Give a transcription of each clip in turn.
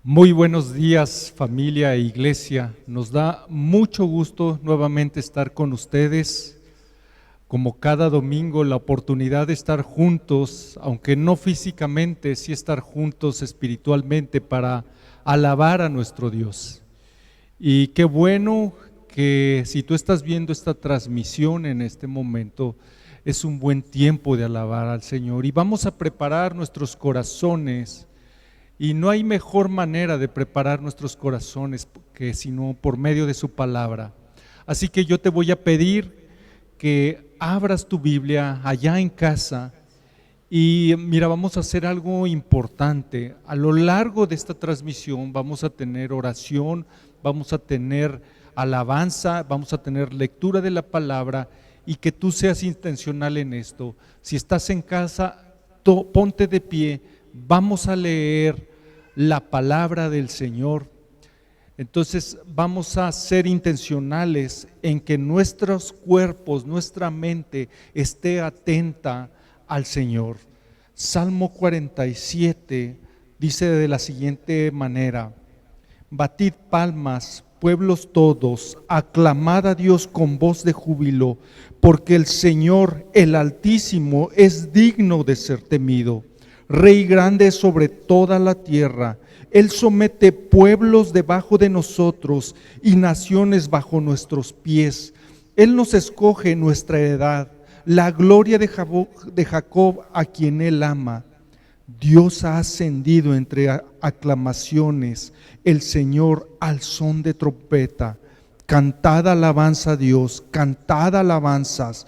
Muy buenos días, familia e iglesia. Nos da mucho gusto nuevamente estar con ustedes. Como cada domingo, la oportunidad de estar juntos, aunque no físicamente, sí estar juntos espiritualmente para alabar a nuestro Dios. Y qué bueno que si tú estás viendo esta transmisión en este momento, es un buen tiempo de alabar al Señor. Y vamos a preparar nuestros corazones. Y no hay mejor manera de preparar nuestros corazones que sino por medio de su palabra. Así que yo te voy a pedir que abras tu Biblia allá en casa y mira, vamos a hacer algo importante. A lo largo de esta transmisión vamos a tener oración, vamos a tener alabanza, vamos a tener lectura de la palabra y que tú seas intencional en esto. Si estás en casa, ponte de pie. Vamos a leer la palabra del Señor. Entonces vamos a ser intencionales en que nuestros cuerpos, nuestra mente esté atenta al Señor. Salmo 47 dice de la siguiente manera: batid palmas, pueblos todos, aclamad a Dios con voz de júbilo, porque el Señor, el Altísimo, es digno de ser temido. Rey grande sobre toda la tierra, Él somete pueblos debajo de nosotros y naciones bajo nuestros pies. Él nos escoge nuestra heredad, la gloria de Jacob a quien Él ama. Dios ha ascendido entre aclamaciones, el Señor al son de trompeta. Cantad alabanza a Dios, cantad alabanzas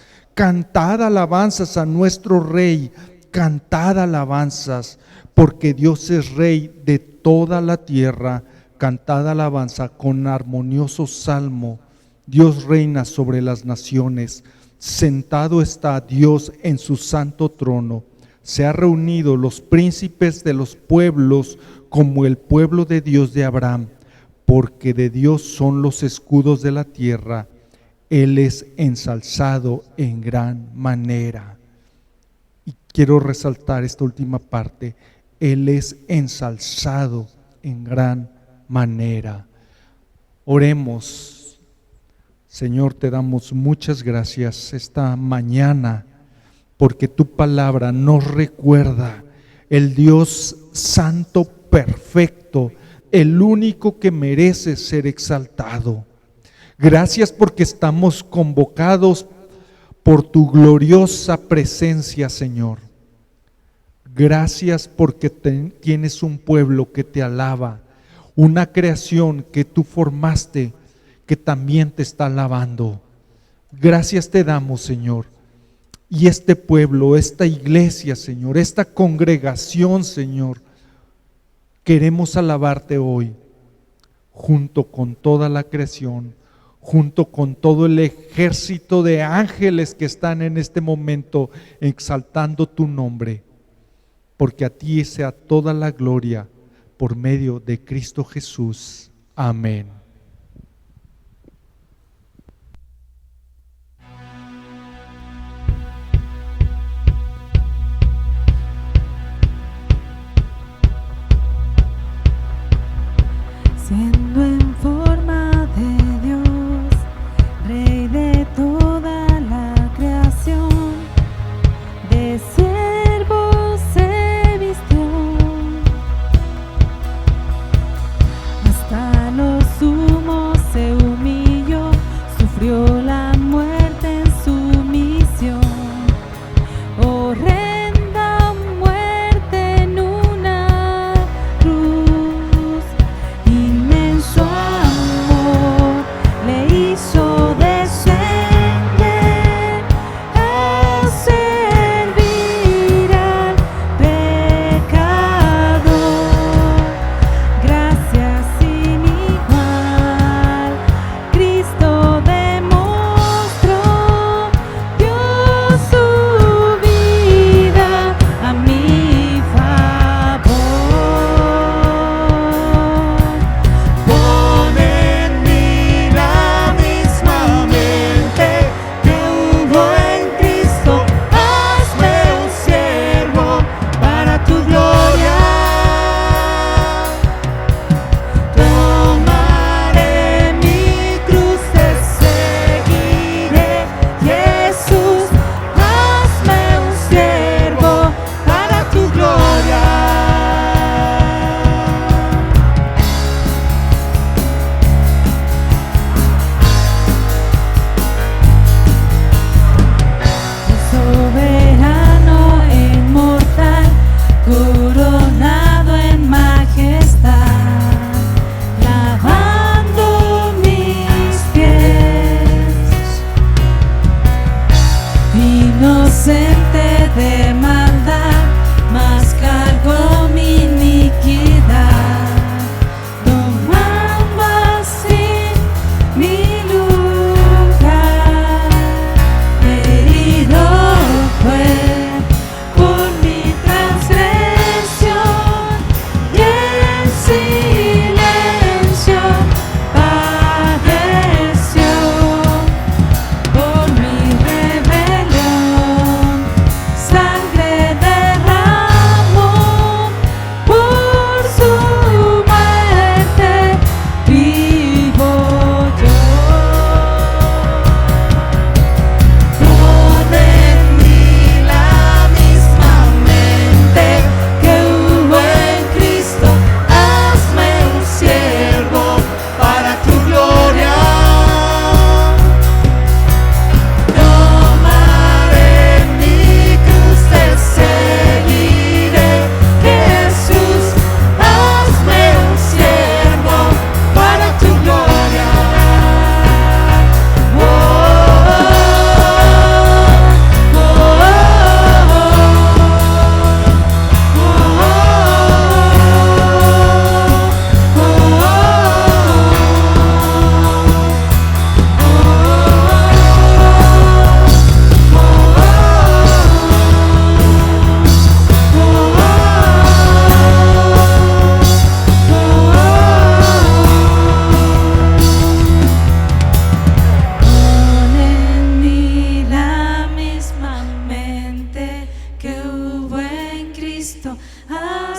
a nuestro Rey. Cantad alabanzas, porque Dios es Rey de toda la tierra. Cantad alabanza con armonioso salmo. Dios reina sobre las naciones. Sentado está Dios en su santo trono. Se han reunido los príncipes de los pueblos como el pueblo de Dios de Abraham, porque de Dios son los escudos de la tierra. Él es ensalzado en gran manera. Quiero resaltar esta última parte: Él es ensalzado en gran manera. Oremos. Señor, te damos muchas gracias esta mañana, porque tu palabra nos recuerda el Dios santo, perfecto, el único que merece ser exaltado. Gracias porque estamos convocados por tu gloriosa presencia, Señor. Gracias porque tienes un pueblo que te alaba, una creación que tú formaste que también te está alabando. Gracias te damos, Señor. Y este pueblo, esta iglesia, Señor, esta congregación, Señor, queremos alabarte hoy, junto con toda la creación, junto con todo el ejército de ángeles que están en este momento exaltando tu nombre. Porque a ti sea toda la gloria por medio de Cristo Jesús. Amén. Siendo en forma de Dios, Rey de toda la creación, de siervo se vistió hasta los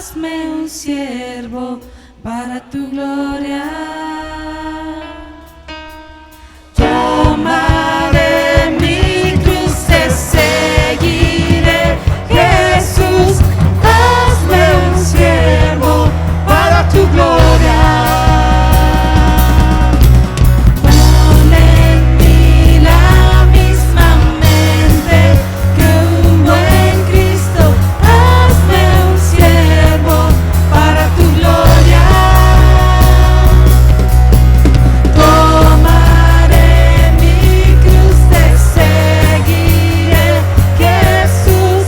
hazme un siervo para tu gloria. Tomaré mi cruz, te seguiré, Jesús, hazme un siervo para tu gloria. Pon en mí la misma mente que hubo en Cristo, hazme un siervo para tu gloria. Tomaré mi cruz, te seguiré, Jesús,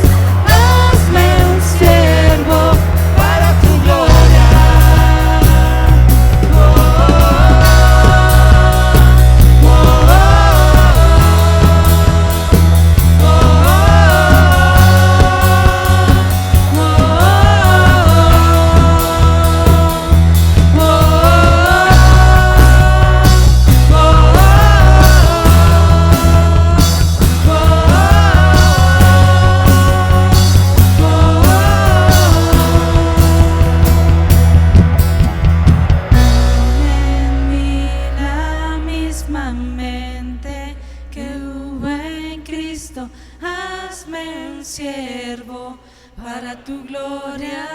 hazme un siervo para tu gloria. En mí la misma mente que hubo en Cristo, hazme un siervo para tu gloria.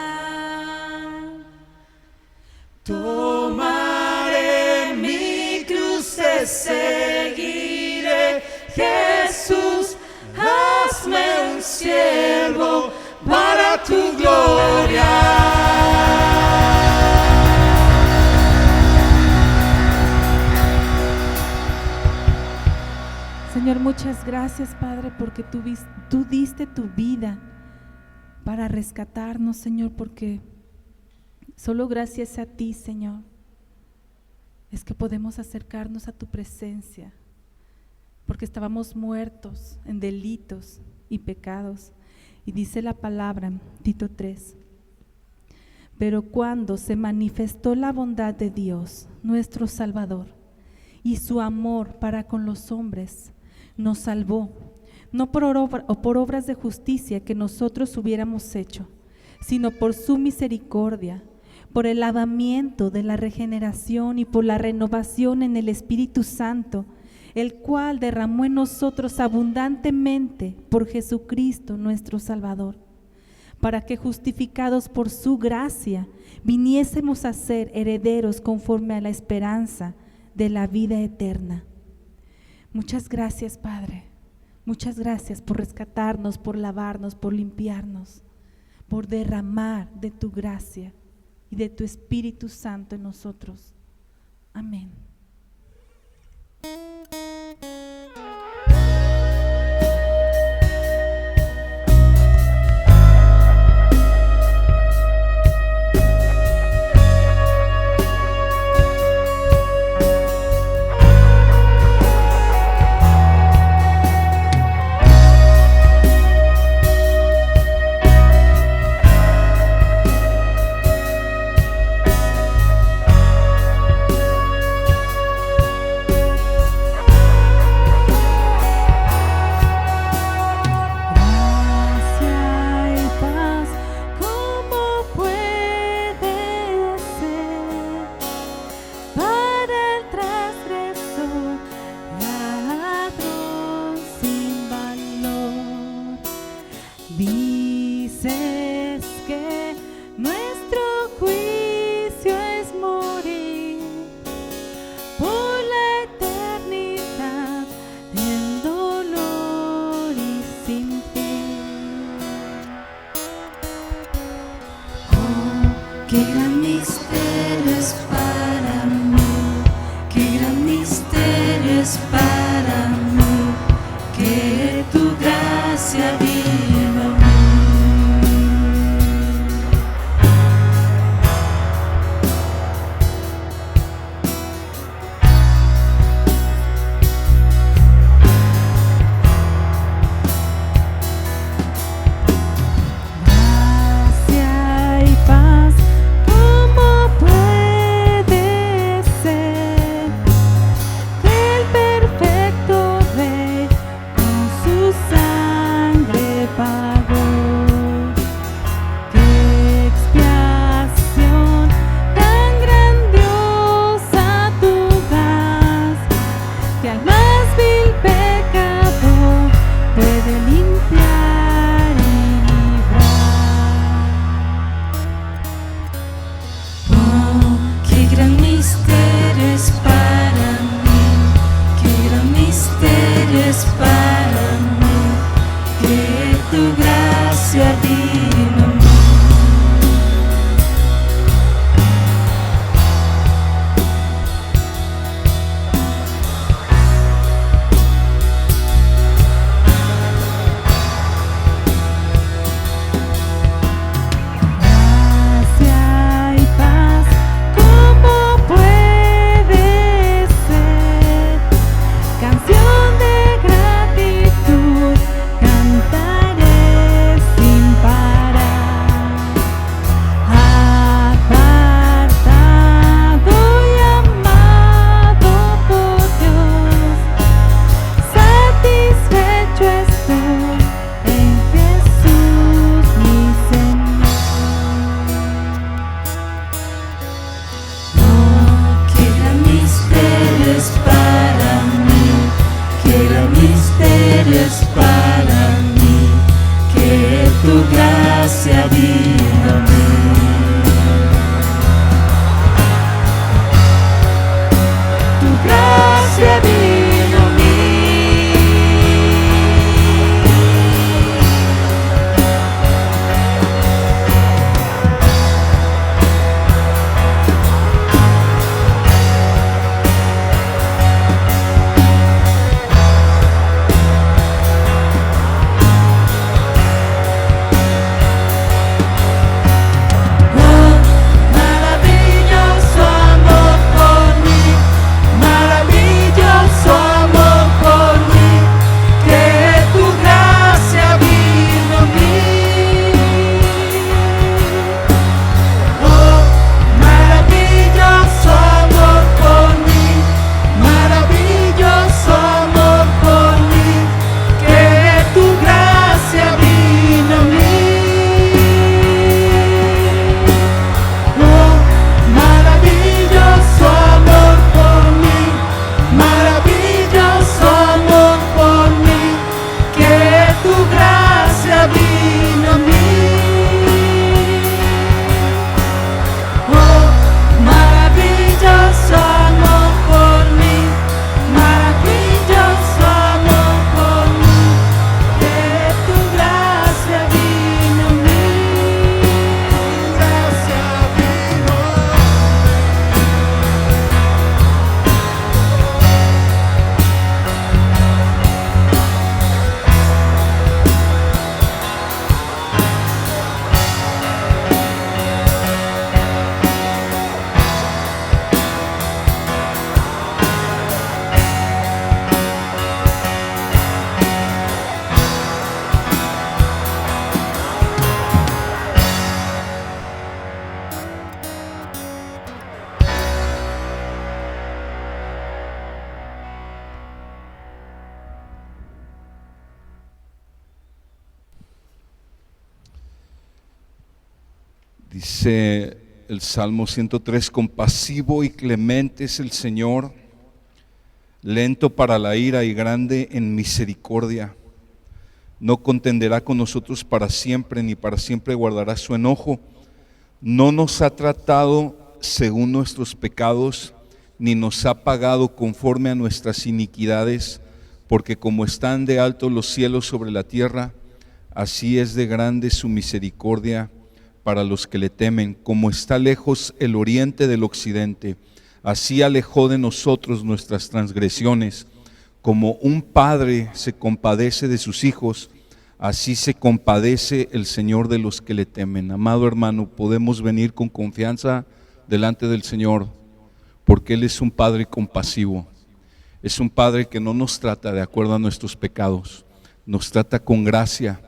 Tomaré mi cruz, te seguiré, Jesús, hazme un siervo para tu gloria. Señor, muchas gracias, Padre, porque tú diste tu vida para rescatarnos, Señor, porque solo gracias a ti, Señor, es que podemos acercarnos a tu presencia, porque estábamos muertos en delitos y pecados. Y dice la palabra, Tito 3, pero cuando se manifestó la bondad de Dios, nuestro Salvador, y su amor para con los hombres, nos salvó, no por obras de justicia que nosotros hubiéramos hecho, sino por su misericordia, por el lavamiento de la regeneración y por la renovación en el Espíritu Santo, el cual derramó en nosotros abundantemente por Jesucristo nuestro Salvador, para que justificados por su gracia viniésemos a ser herederos conforme a la esperanza de la vida eterna. Muchas gracias, Padre. Muchas gracias por rescatarnos, por lavarnos, por limpiarnos, por derramar de tu gracia y de tu Espíritu Santo en nosotros. Amén. Dices que nuestro juicio es morir por la eternidad en dolor y sin fin. Oh, qué gran misterio es para mí, qué gran misterio es para mí, que tu gracia viva en mí. Gracia y paz, tu gracia vino a mí. Tu gracia vino a mí. Dice el Salmo 103, compasivo y clemente es el Señor, lento para la ira y grande en misericordia. No contenderá con nosotros para siempre, ni para siempre guardará su enojo. No nos ha tratado según nuestros pecados, ni nos ha pagado conforme a nuestras iniquidades, porque como están de alto los cielos sobre la tierra, así es de grande su misericordia para los que le temen. Como está lejos el oriente del occidente, así alejó de nosotros nuestras transgresiones. Como un padre se compadece de sus hijos, así se compadece el Señor de los que le temen. Amado hermano, podemos venir con confianza delante del Señor, porque Él es un Padre compasivo. Es un Padre que no nos trata de acuerdo a nuestros pecados, nos trata con gracia.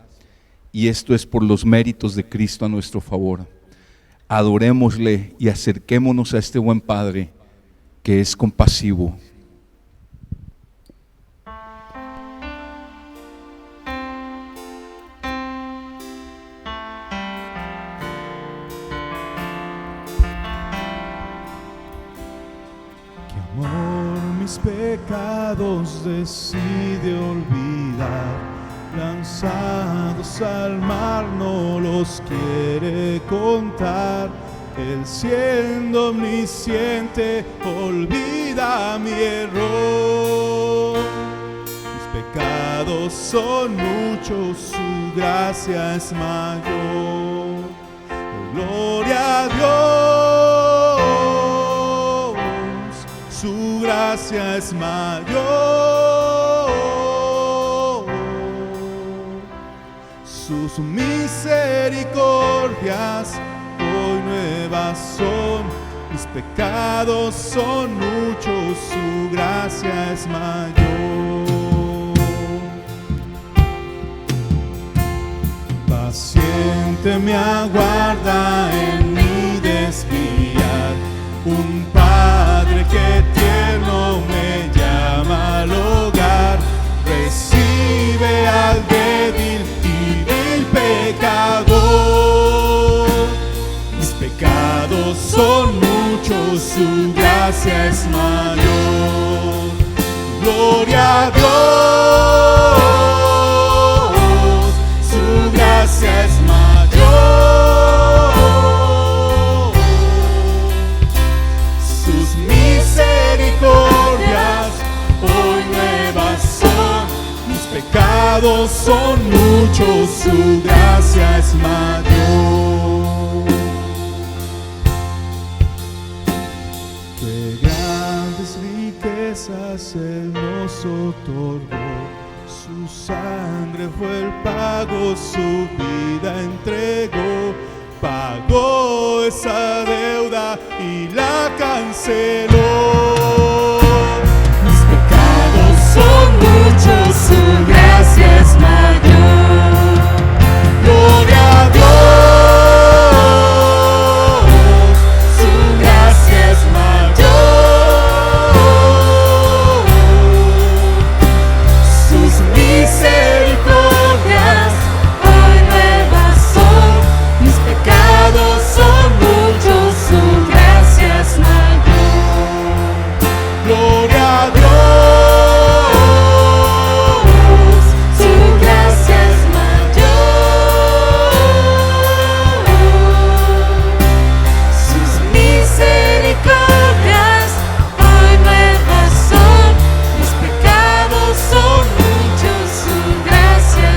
Y esto es por los méritos de Cristo a nuestro favor. Adorémosle y acerquémonos a este buen Padre que es compasivo. Que amor mis pecados decide olvidar. Lanzados al mar no los quiere contar. Él siendo omnisciente olvida mi error. Mis pecados son muchos, su gracia es mayor. Gloria a Dios, su gracia es mayor. Sus misericordias hoy nuevas son, mis pecados son muchos, su gracia es mayor. Paciente me aguarda en mi desviar, un Padre que tierno me llama al hogar, recibe al débil pecador. Mis pecados son muchos, su gracia es mayor. Gloria a Dios, su gracia es pecados son muchos, su gracia es mayor. Qué grandes riquezas Él nos otorgó, su sangre fue el pago, su vida entregó, pagó esa deuda y la canceló. Mis pecados son muchos, su gracia es mayor. Gloria a Dios, su gracia es mayor. Sus misericordias hoy nuevas son. Mis pecados son muchos, su gracia es mayor. Gloria a Dios, su gracia es mayor. Sus misericordias hoy nuevas son. Mis pecados son muchos, su gracia es mayor.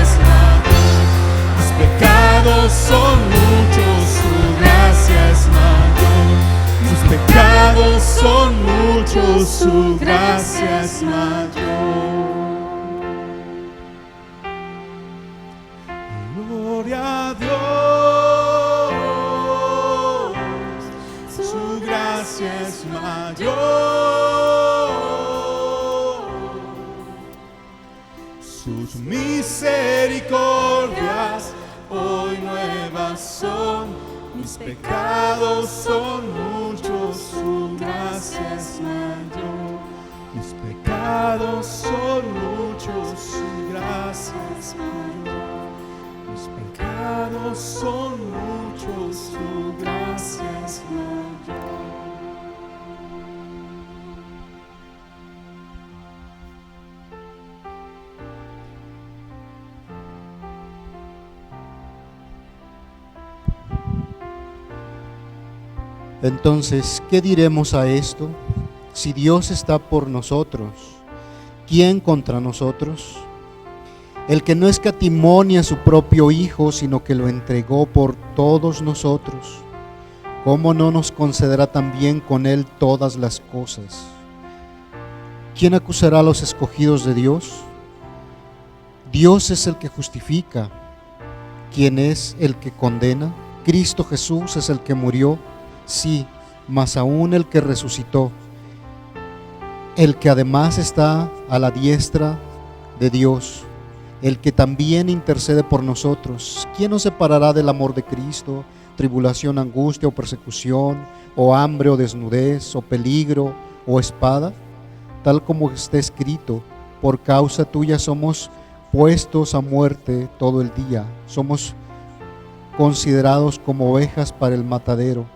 Mis pecados son muchos, su gracia es mayor. Mis pecados son muchos, su gracia es mayor. Gloria a Dios, su gracia es mayor. Sus misericordias hoy nuevas son. Mis pecados son muchos, su gracia es mayor. Mis pecados son muchos, su gracia es mayor. Mis pecados son muchos, su gracia es mayor. Entonces, ¿qué diremos a esto? Si Dios está por nosotros, ¿quién contra nosotros? El que no escatimó ni a su propio Hijo, sino que lo entregó por todos nosotros, ¿cómo no nos concederá también con Él todas las cosas? ¿Quién acusará a los escogidos de Dios? Dios es el que justifica. ¿Quién es el que condena? Cristo Jesús es el que murió, sí, mas aún el que resucitó, el que además está a la diestra de Dios, el que también intercede por nosotros. ¿Quién nos separará del amor de Cristo? ¿Tribulación, angustia o persecución, o hambre o desnudez, o peligro o espada? Tal como está escrito, por causa tuya somos puestos a muerte todo el día, somos considerados como ovejas para el matadero.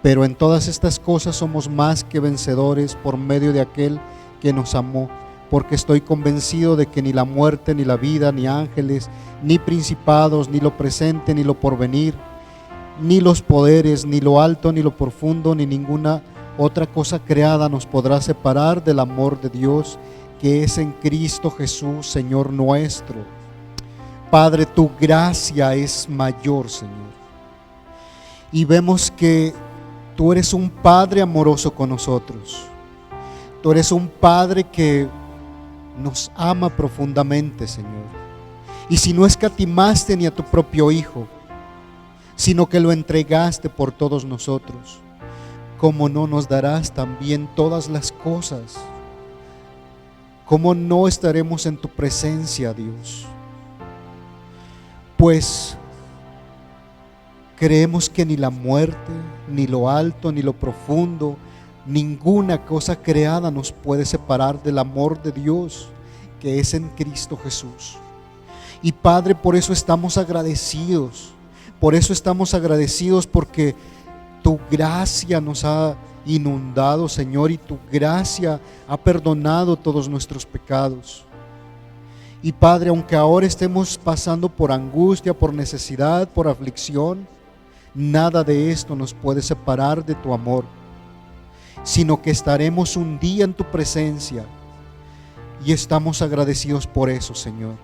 Pero en todas estas cosas somos más que vencedores por medio de aquel que nos amó, porque estoy convencido de que ni la muerte, ni la vida, ni ángeles, ni principados, ni lo presente, ni lo porvenir, ni los poderes, ni lo alto, ni lo profundo, ni ninguna otra cosa creada nos podrá separar del amor de Dios que es en Cristo Jesús, Señor nuestro. Padre, tu gracia es mayor, Señor. Y vemos que tú eres un Padre amoroso con nosotros. Tú eres un Padre que nos ama profundamente, Señor. Y si no escatimaste ni a tu propio Hijo, sino que lo entregaste por todos nosotros, ¿cómo no nos darás también todas las cosas? ¿Cómo no estaremos en tu presencia, Dios? Pues creemos que ni la muerte, ni lo alto, ni lo profundo, ninguna cosa creada nos puede separar del amor de Dios que es en Cristo Jesús. Y Padre, por eso estamos agradecidos. Por eso estamos agradecidos, porque tu gracia nos ha inundado, Señor, y tu gracia ha perdonado todos nuestros pecados. Y Padre, aunque ahora estemos pasando por angustia, por necesidad, por aflicción, nada de esto nos puede separar de tu amor, sino que estaremos un día en tu presencia, y estamos agradecidos por eso, Señor.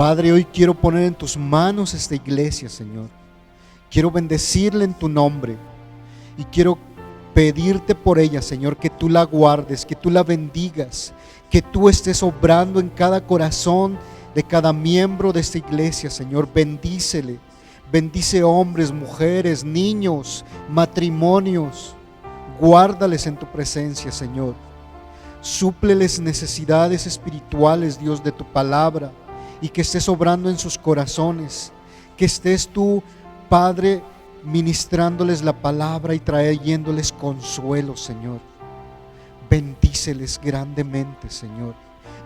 Padre, hoy quiero poner en tus manos esta iglesia, Señor. Quiero bendecirla en tu nombre y quiero pedirte por ella, Señor, que tú la guardes, que tú la bendigas, que tú estés obrando en cada corazón de cada miembro de esta iglesia, Señor. Bendícele, bendice hombres, mujeres, niños, matrimonios. Guárdales en tu presencia, Señor. Súpleles necesidades espirituales, Dios, de tu palabra, y que estés obrando en sus corazones, que estés tú, Padre, ministrándoles la palabra y trayéndoles consuelo, Señor. Bendíceles grandemente, Señor,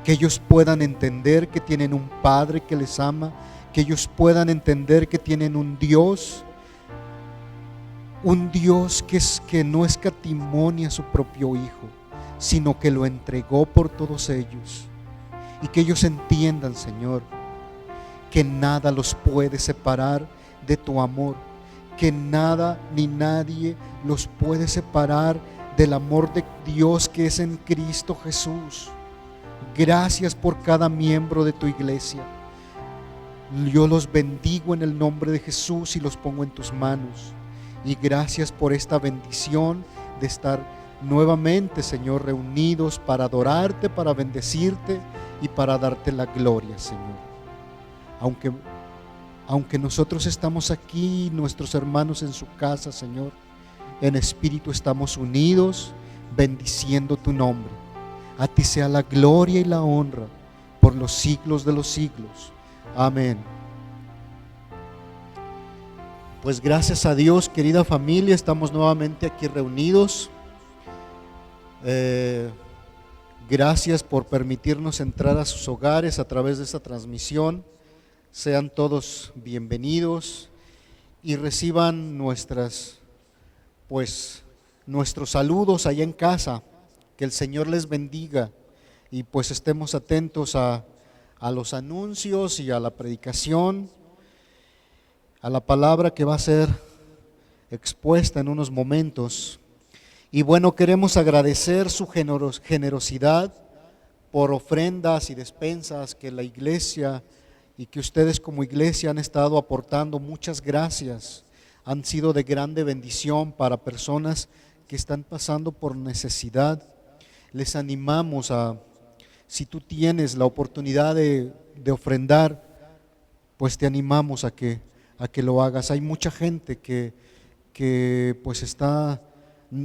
que ellos puedan entender que tienen un Padre que les ama, que ellos puedan entender que tienen un Dios que no escatimonia a su propio Hijo, sino que lo entregó por todos ellos. Y que ellos entiendan, Señor, que nada los puede separar de tu amor, que nada ni nadie los puede separar del amor de Dios que es en Cristo Jesús. Gracias por cada miembro de tu iglesia. Yo los bendigo en el nombre de Jesús y los pongo en tus manos. Y gracias por esta bendición de estar nuevamente, Señor, reunidos para adorarte, para bendecirte y para darte la gloria, Señor. Aunque nosotros estamos aquí, nuestros hermanos en su casa, Señor, en espíritu estamos unidos, bendiciendo tu nombre. A ti sea la gloria y la honra por los siglos de los siglos. Amén. Pues gracias a Dios, querida familia, estamos nuevamente aquí reunidos. Gracias por permitirnos entrar a sus hogares a través de esta transmisión. Sean todos bienvenidos y reciban nuestros saludos allá en casa. Que el Señor les bendiga y pues estemos atentos a los anuncios y a la predicación, a la palabra que va a ser expuesta en unos momentos. Y bueno, queremos agradecer su generosidad por ofrendas y despensas que la iglesia y que ustedes como iglesia han estado aportando. Muchas gracias. Han sido de grande bendición para personas que están pasando por necesidad. Les animamos si tú tienes la oportunidad de ofrendar, pues te animamos a que lo hagas. Hay mucha gente que pues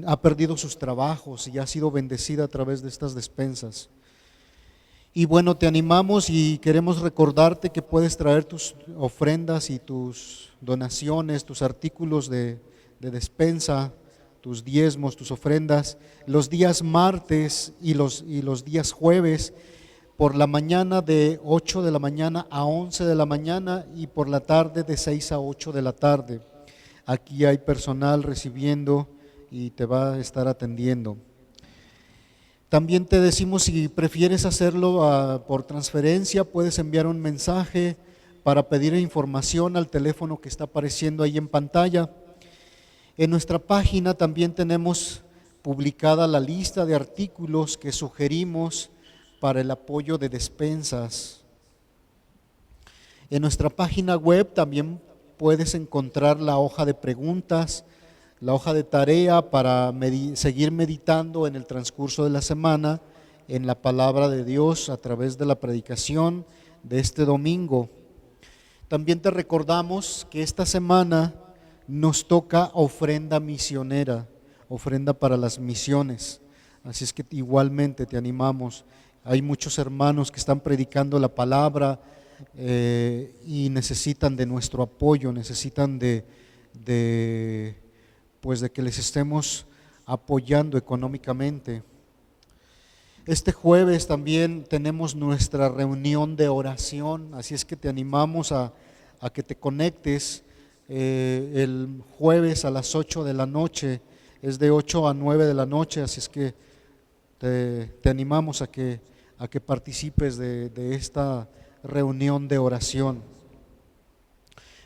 ha perdido sus trabajos y ha sido bendecida a través de estas despensas. Y bueno, te animamos y queremos recordarte que puedes traer tus ofrendas y tus donaciones, tus artículos de despensa, tus diezmos, tus ofrendas, los días martes y los días jueves, por la mañana de 8 de la mañana a 11 de la mañana y por la tarde de 6 a 8 de la tarde. Aquí hay personal recibiendo y te va a estar atendiendo. También te decimos, si prefieres hacerlo por transferencia, puedes enviar un mensaje para pedir información al teléfono que está apareciendo ahí en pantalla. En nuestra página también tenemos publicada la lista de artículos que sugerimos para el apoyo de despensas. En nuestra página web también puedes encontrar la hoja de preguntas, la hoja de tarea para seguir meditando en el transcurso de la semana en la palabra de Dios a través de la predicación de este domingo. También te recordamos que esta semana nos toca ofrenda misionera, ofrenda para las misiones. Así es que igualmente te animamos. Hay muchos hermanos que están predicando la palabra y necesitan de nuestro apoyo, necesitan de que les estemos apoyando económicamente. Este jueves también tenemos nuestra reunión de oración, así es que te animamos a que te conectes el jueves a las 8 de la noche, es de 8 a 9 de la noche, así es que te animamos a que participes de esta reunión de oración.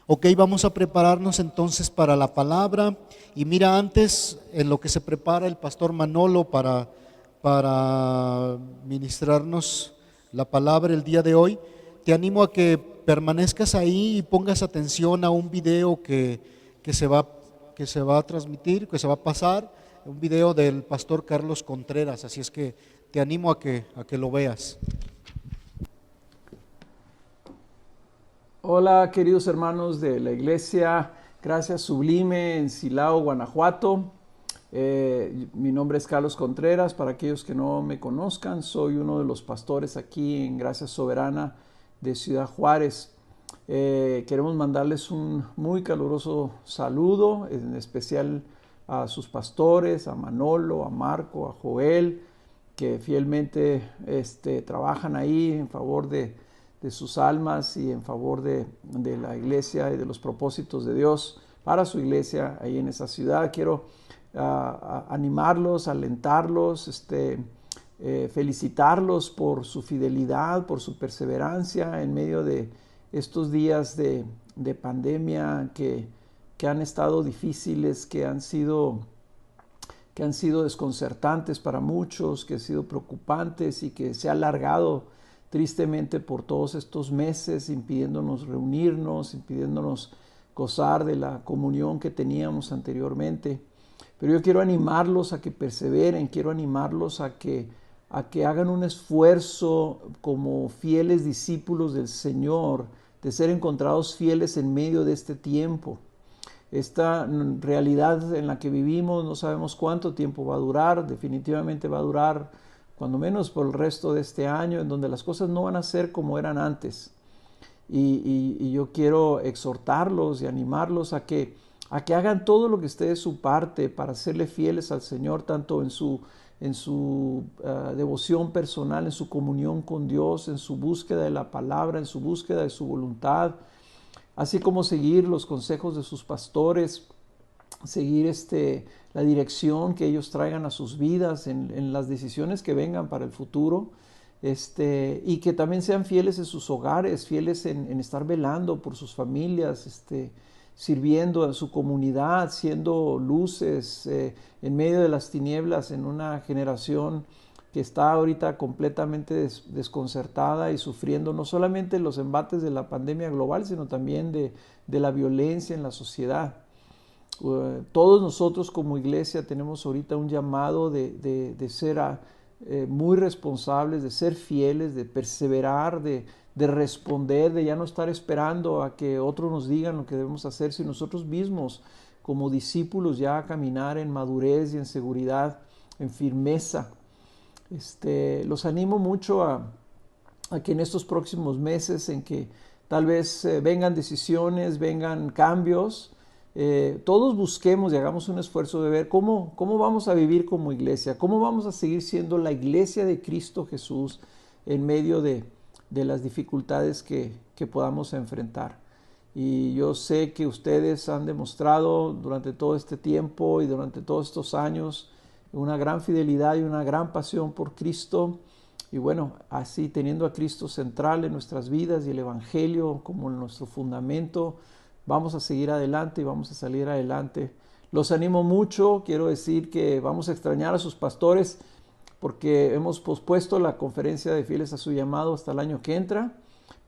Ok, vamos a prepararnos entonces para la palabra. Y mira, antes, en lo que se prepara el pastor Manolo para ministrarnos la palabra el día de hoy, te animo a que permanezcas ahí y pongas atención a un video que se va a transmitir, que se va a pasar, un video del pastor Carlos Contreras, así es que te animo a que lo veas. Hola queridos hermanos de la iglesia Gracia Sublime en Silao, Guanajuato. Mi nombre es Carlos Contreras. Para aquellos que no me conozcan, soy uno de los pastores aquí en Gracia Soberana de Ciudad Juárez. Queremos mandarles un muy caluroso saludo, en especial a sus pastores, a Manolo, a Marco, a Joel, que fielmente trabajan ahí en favor de sus almas y en favor de la iglesia y de los propósitos de Dios para su iglesia ahí en esa ciudad. Quiero animarlos, alentarlos, felicitarlos por su fidelidad, por su perseverancia en medio de estos días de pandemia que han estado difíciles, que han sido desconcertantes para muchos, que han sido preocupantes y que se ha alargado tristemente por todos estos meses, impidiéndonos reunirnos, impidiéndonos gozar de la comunión que teníamos anteriormente. Pero yo quiero animarlos a que perseveren, quiero animarlos a que hagan un esfuerzo como fieles discípulos del Señor, de ser encontrados fieles en medio de este tiempo. Esta realidad en la que vivimos no sabemos cuánto tiempo va a durar, definitivamente va a durar cuando menos por el resto de este año, en donde las cosas no van a ser como eran antes. Y yo quiero exhortarlos y animarlos a que hagan todo lo que esté de su parte para serle fieles al Señor, tanto en su devoción personal, en su comunión con Dios, en su búsqueda de la palabra, en su búsqueda de su voluntad, así como seguir los consejos de sus pastores, seguir la dirección que ellos traigan a sus vidas en las decisiones que vengan para el futuro, y que también sean fieles en sus hogares, fieles en estar velando por sus familias, sirviendo a su comunidad, siendo luces en medio de las tinieblas en una generación que está ahorita completamente desconcertada y sufriendo no solamente los embates de la pandemia global, sino también de la violencia en la sociedad. Todos nosotros como iglesia tenemos ahorita un llamado de ser muy responsables, de ser fieles, de perseverar, de responder, de ya no estar esperando a que otros nos digan lo que debemos hacer, sino nosotros mismos como discípulos ya caminar en madurez y en seguridad, en firmeza. Los animo mucho a que en estos próximos meses en que tal vez vengan decisiones, vengan cambios, todos busquemos y hagamos un esfuerzo de ver cómo vamos a vivir como iglesia, cómo vamos a seguir siendo la iglesia de Cristo Jesús en medio de las dificultades que podamos enfrentar. Y yo sé que ustedes han demostrado durante todo este tiempo y durante todos estos años una gran fidelidad y una gran pasión por Cristo. Y bueno, así teniendo a Cristo central en nuestras vidas y el Evangelio como nuestro fundamento, vamos a seguir adelante y vamos a salir adelante. Los animo mucho, quiero decir que vamos a extrañar a sus pastores porque hemos pospuesto la conferencia de fieles a su llamado hasta el año que entra,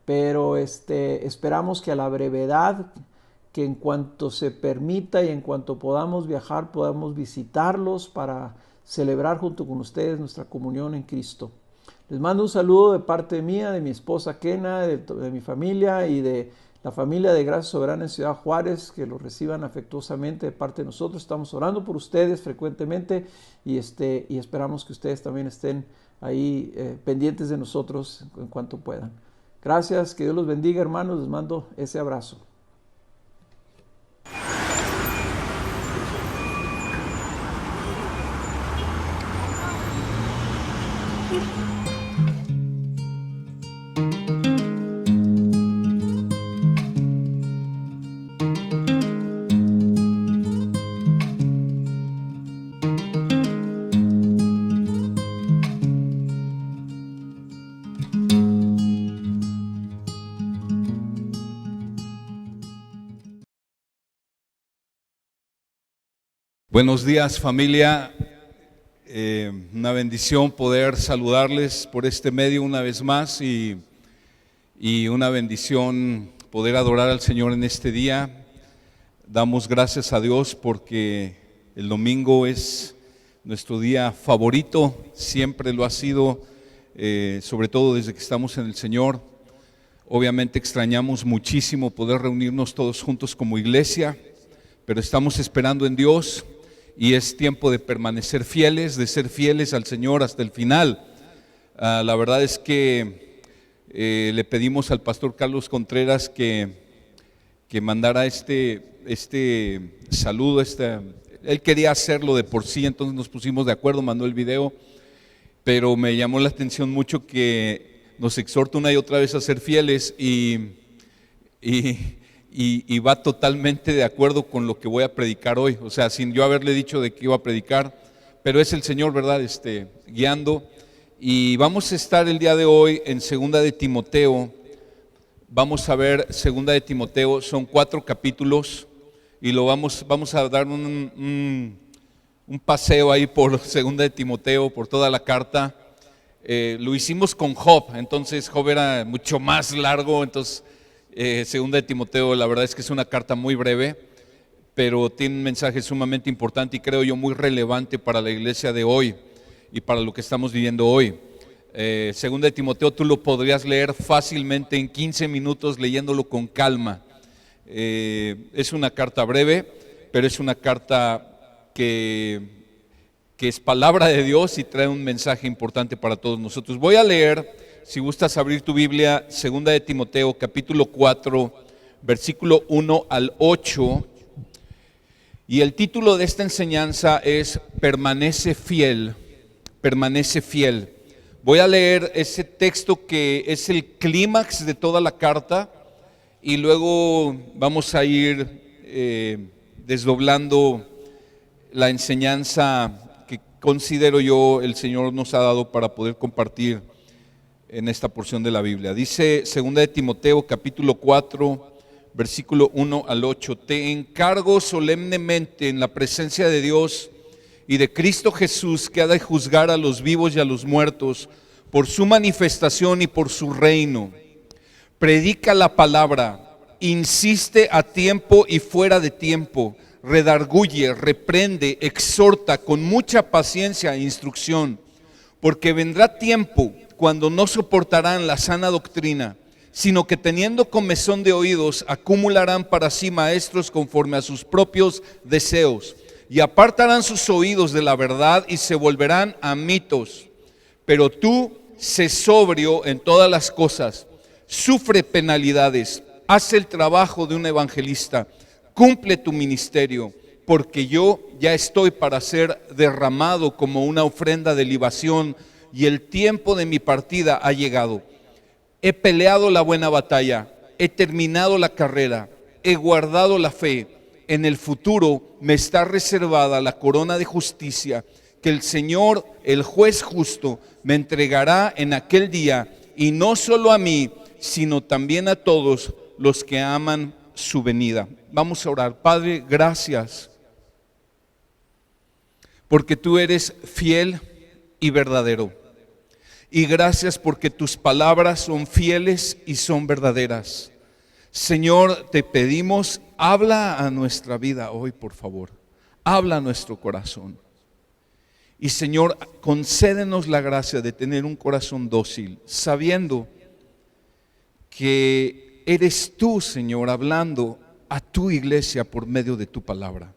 pero esperamos que a la brevedad, que en cuanto se permita y en cuanto podamos viajar, podamos visitarlos para celebrar junto con ustedes nuestra comunión en Cristo. Les mando un saludo de parte mía, de mi esposa Kena, de mi familia y de la familia de Gracia Soberana en Ciudad Juárez, que los reciban afectuosamente de parte de nosotros. Estamos orando por ustedes frecuentemente y esperamos que ustedes también estén ahí pendientes de nosotros en cuanto puedan. Gracias, que Dios los bendiga, hermanos. Les mando ese abrazo. Buenos días, familia. Una bendición poder saludarles por este medio una vez más y y una bendición poder adorar al Señor en este día. Damos gracias a Dios porque el domingo es nuestro día favorito, siempre lo ha sido, sobre todo desde que estamos en el Señor. Obviamente extrañamos muchísimo poder reunirnos todos juntos como iglesia, pero estamos esperando en Dios y es tiempo de permanecer fieles, de ser fieles al Señor hasta el final. La verdad es que le pedimos al pastor Carlos Contreras que mandara este saludo. Él quería hacerlo de por sí, entonces nos pusimos de acuerdo, mandó el video, pero me llamó la atención mucho que nos exhorta una y otra vez a ser fieles y va totalmente de acuerdo con lo que voy a predicar hoy, o sea, sin yo haberle dicho de qué iba a predicar, pero es el Señor, ¿verdad?, guiando. Y vamos a estar el día de hoy en 2 de Timoteo. Vamos a ver 2 de Timoteo, son 4 capítulos y vamos a dar un paseo ahí por 2 de Timoteo, por toda la carta. Lo hicimos con Job, entonces Job era mucho más largo, entonces 2 de Timoteo la verdad es que es una carta muy breve, pero tiene un mensaje sumamente importante y creo yo muy relevante para la iglesia de hoy y para lo que estamos viviendo hoy. 2 de Timoteo tú lo podrías leer fácilmente en 15 minutos leyéndolo con calma. Es una carta breve, pero es una carta que es palabra de Dios y trae un mensaje importante para todos nosotros. Voy a leer, si gustas abrir tu Biblia, 2 de Timoteo capítulo 4, versículo 1 al 8, y el título de esta enseñanza es Permanece fiel, permanece fiel. Voy a leer ese texto que es el clímax de toda la carta y luego vamos a ir desdoblando la enseñanza que considero yo el Señor nos ha dado para poder compartir en esta porción de la Biblia. Dice 2 de Timoteo capítulo 4, versículo 1 al 8, te encargo solemnemente en la presencia de Dios y de Cristo Jesús, que ha de juzgar a los vivos y a los muertos por su manifestación y por su reino. Predica la palabra, insiste a tiempo y fuera de tiempo, redarguye, reprende, exhorta con mucha paciencia e instrucción, porque vendrá tiempo cuando no soportarán la sana doctrina, sino que teniendo comezón de oídos, acumularán para sí maestros conforme a sus propios deseos, y apartarán sus oídos de la verdad y se volverán a mitos. Pero tú, sé sobrio en todas las cosas, sufre penalidades, haz el trabajo de un evangelista, cumple tu ministerio, porque yo ya estoy para ser derramado como una ofrenda de libación y el tiempo de mi partida ha llegado. He peleado la buena batalla, he terminado la carrera, he guardado la fe. En el futuro me está reservada la corona de justicia que el Señor, el juez justo, me entregará en aquel día, y no solo a mí, sino también a todos los que aman su venida. Vamos a orar. Padre, gracias, porque tú eres fiel y verdadero. Y gracias porque tus palabras son fieles y son verdaderas. Señor, te pedimos, habla a nuestra vida hoy, por favor. Habla a nuestro corazón. Y Señor, concédenos la gracia de tener un corazón dócil, sabiendo que eres tú, Señor, hablando a tu iglesia por medio de tu palabra.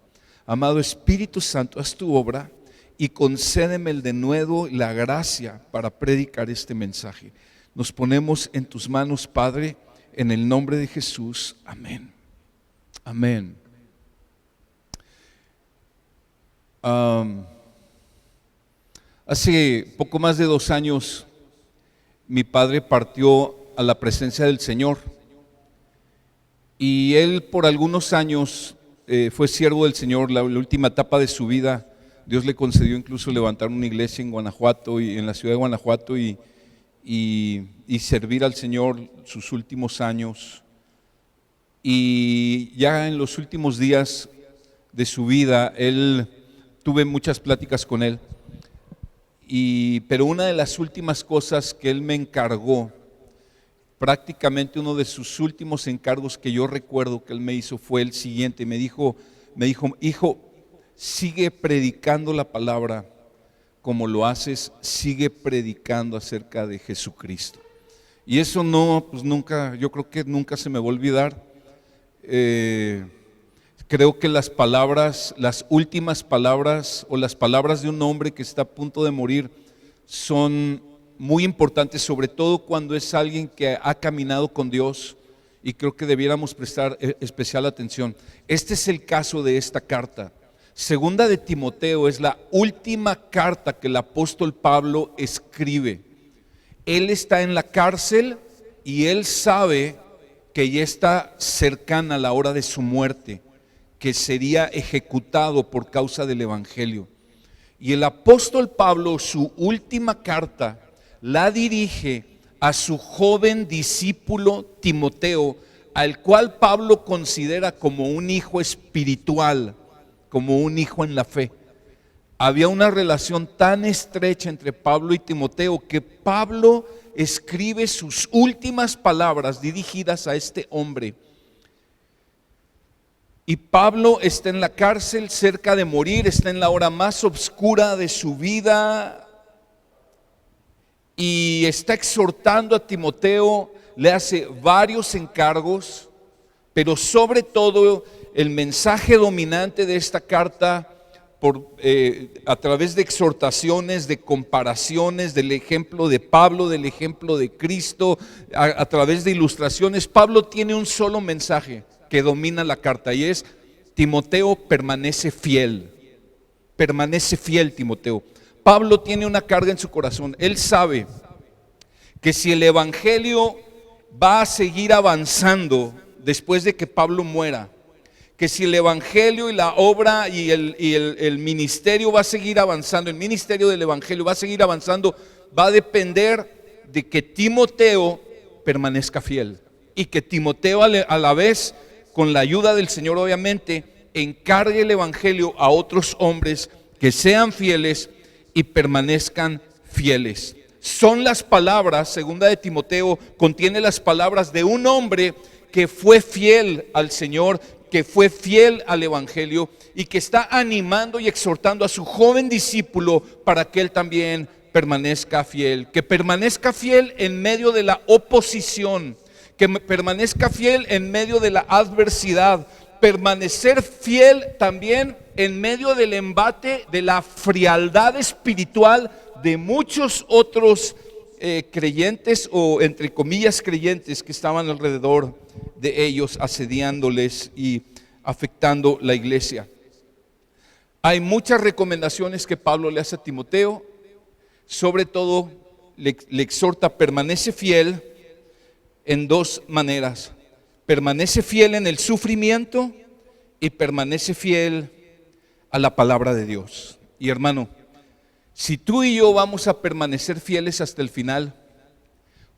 Amado Espíritu Santo, haz tu obra y concédeme el denuedo y la gracia para predicar este mensaje. Nos ponemos en tus manos, Padre, en el nombre de Jesús. Amén. Amén. Hace poco más de 2 años mi padre partió a la presencia del Señor y él por algunos años fue siervo del Señor. La última etapa de su vida Dios le concedió incluso levantar una iglesia en Guanajuato y en la ciudad de Guanajuato y servir al Señor sus últimos años. Y ya en los últimos días de su vida, tuve muchas pláticas con él, pero una de las últimas cosas que él me encargó prácticamente uno de sus últimos encargos que yo recuerdo que él me hizo fue el siguiente. Me dijo, hijo, sigue predicando la palabra como lo haces, sigue predicando acerca de Jesucristo. Y eso no, pues nunca, yo creo que nunca se me va a olvidar. Creo que las palabras, las últimas palabras o las palabras de un hombre que está a punto de morir son muy importantes, sobre todo cuando es alguien que ha caminado con Dios, y creo que debiéramos prestar especial atención. Este es el caso de esta carta. Segunda de Timoteo es la última carta que el apóstol Pablo escribe. Él está en la cárcel y él sabe que ya está cercana la hora de su muerte, que sería ejecutado por causa del evangelio. Y el apóstol Pablo, su última carta, la dirige a su joven discípulo Timoteo, al cual Pablo considera como un hijo espiritual, como un hijo en la fe. Había una relación tan estrecha entre Pablo y Timoteo que Pablo escribe sus últimas palabras dirigidas a este hombre. Y Pablo está en la cárcel, cerca de morir, está en la hora más oscura de su vida y está exhortando a Timoteo, le hace varios encargos, pero sobre todo el mensaje dominante de esta carta, a través de exhortaciones, de comparaciones, del ejemplo de Pablo, del ejemplo de Cristo, a través de ilustraciones, Pablo tiene un solo mensaje que domina la carta y es: Timoteo, permanece fiel Timoteo. Pablo tiene una carga en su corazón. Él sabe que si el evangelio va a seguir avanzando después de que Pablo muera, que si el evangelio y la obra y el ministerio va a seguir avanzando, el ministerio del evangelio va a seguir avanzando, va a depender de que Timoteo permanezca fiel y que Timoteo a la vez, con la ayuda del Señor obviamente, encargue el evangelio a otros hombres que sean fieles y permanezcan fieles. Son las palabras, segunda de Timoteo contiene las palabras de un hombre que fue fiel al Señor, que fue fiel al evangelio y que está animando y exhortando a su joven discípulo para que él también permanezca fiel, que permanezca fiel en medio de la oposición, que permanezca fiel en medio de la adversidad, permanecer fiel también en medio del embate de la frialdad espiritual de muchos otros creyentes o entre comillas creyentes que estaban alrededor de ellos, asediándoles y afectando la iglesia. Hay muchas recomendaciones que Pablo le hace a Timoteo, sobre todo le exhorta: permanece fiel en dos maneras, permanece fiel en el sufrimiento y permanece fiel a la palabra de Dios. Y hermano, si tú y yo vamos a permanecer fieles hasta el final,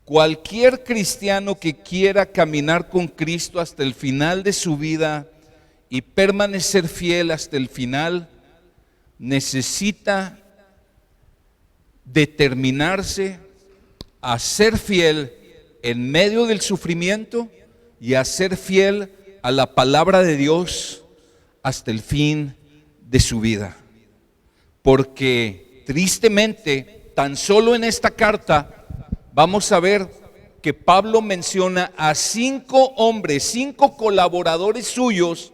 cualquier cristiano que quiera caminar con Cristo hasta el final de su vida y permanecer fiel hasta el final, necesita determinarse a ser fiel en medio del sufrimiento y a ser fiel a la palabra de Dios hasta el fin de su vida. Porque tristemente, tan solo en esta carta vamos a ver que Pablo menciona a 5 hombres, 5 colaboradores suyos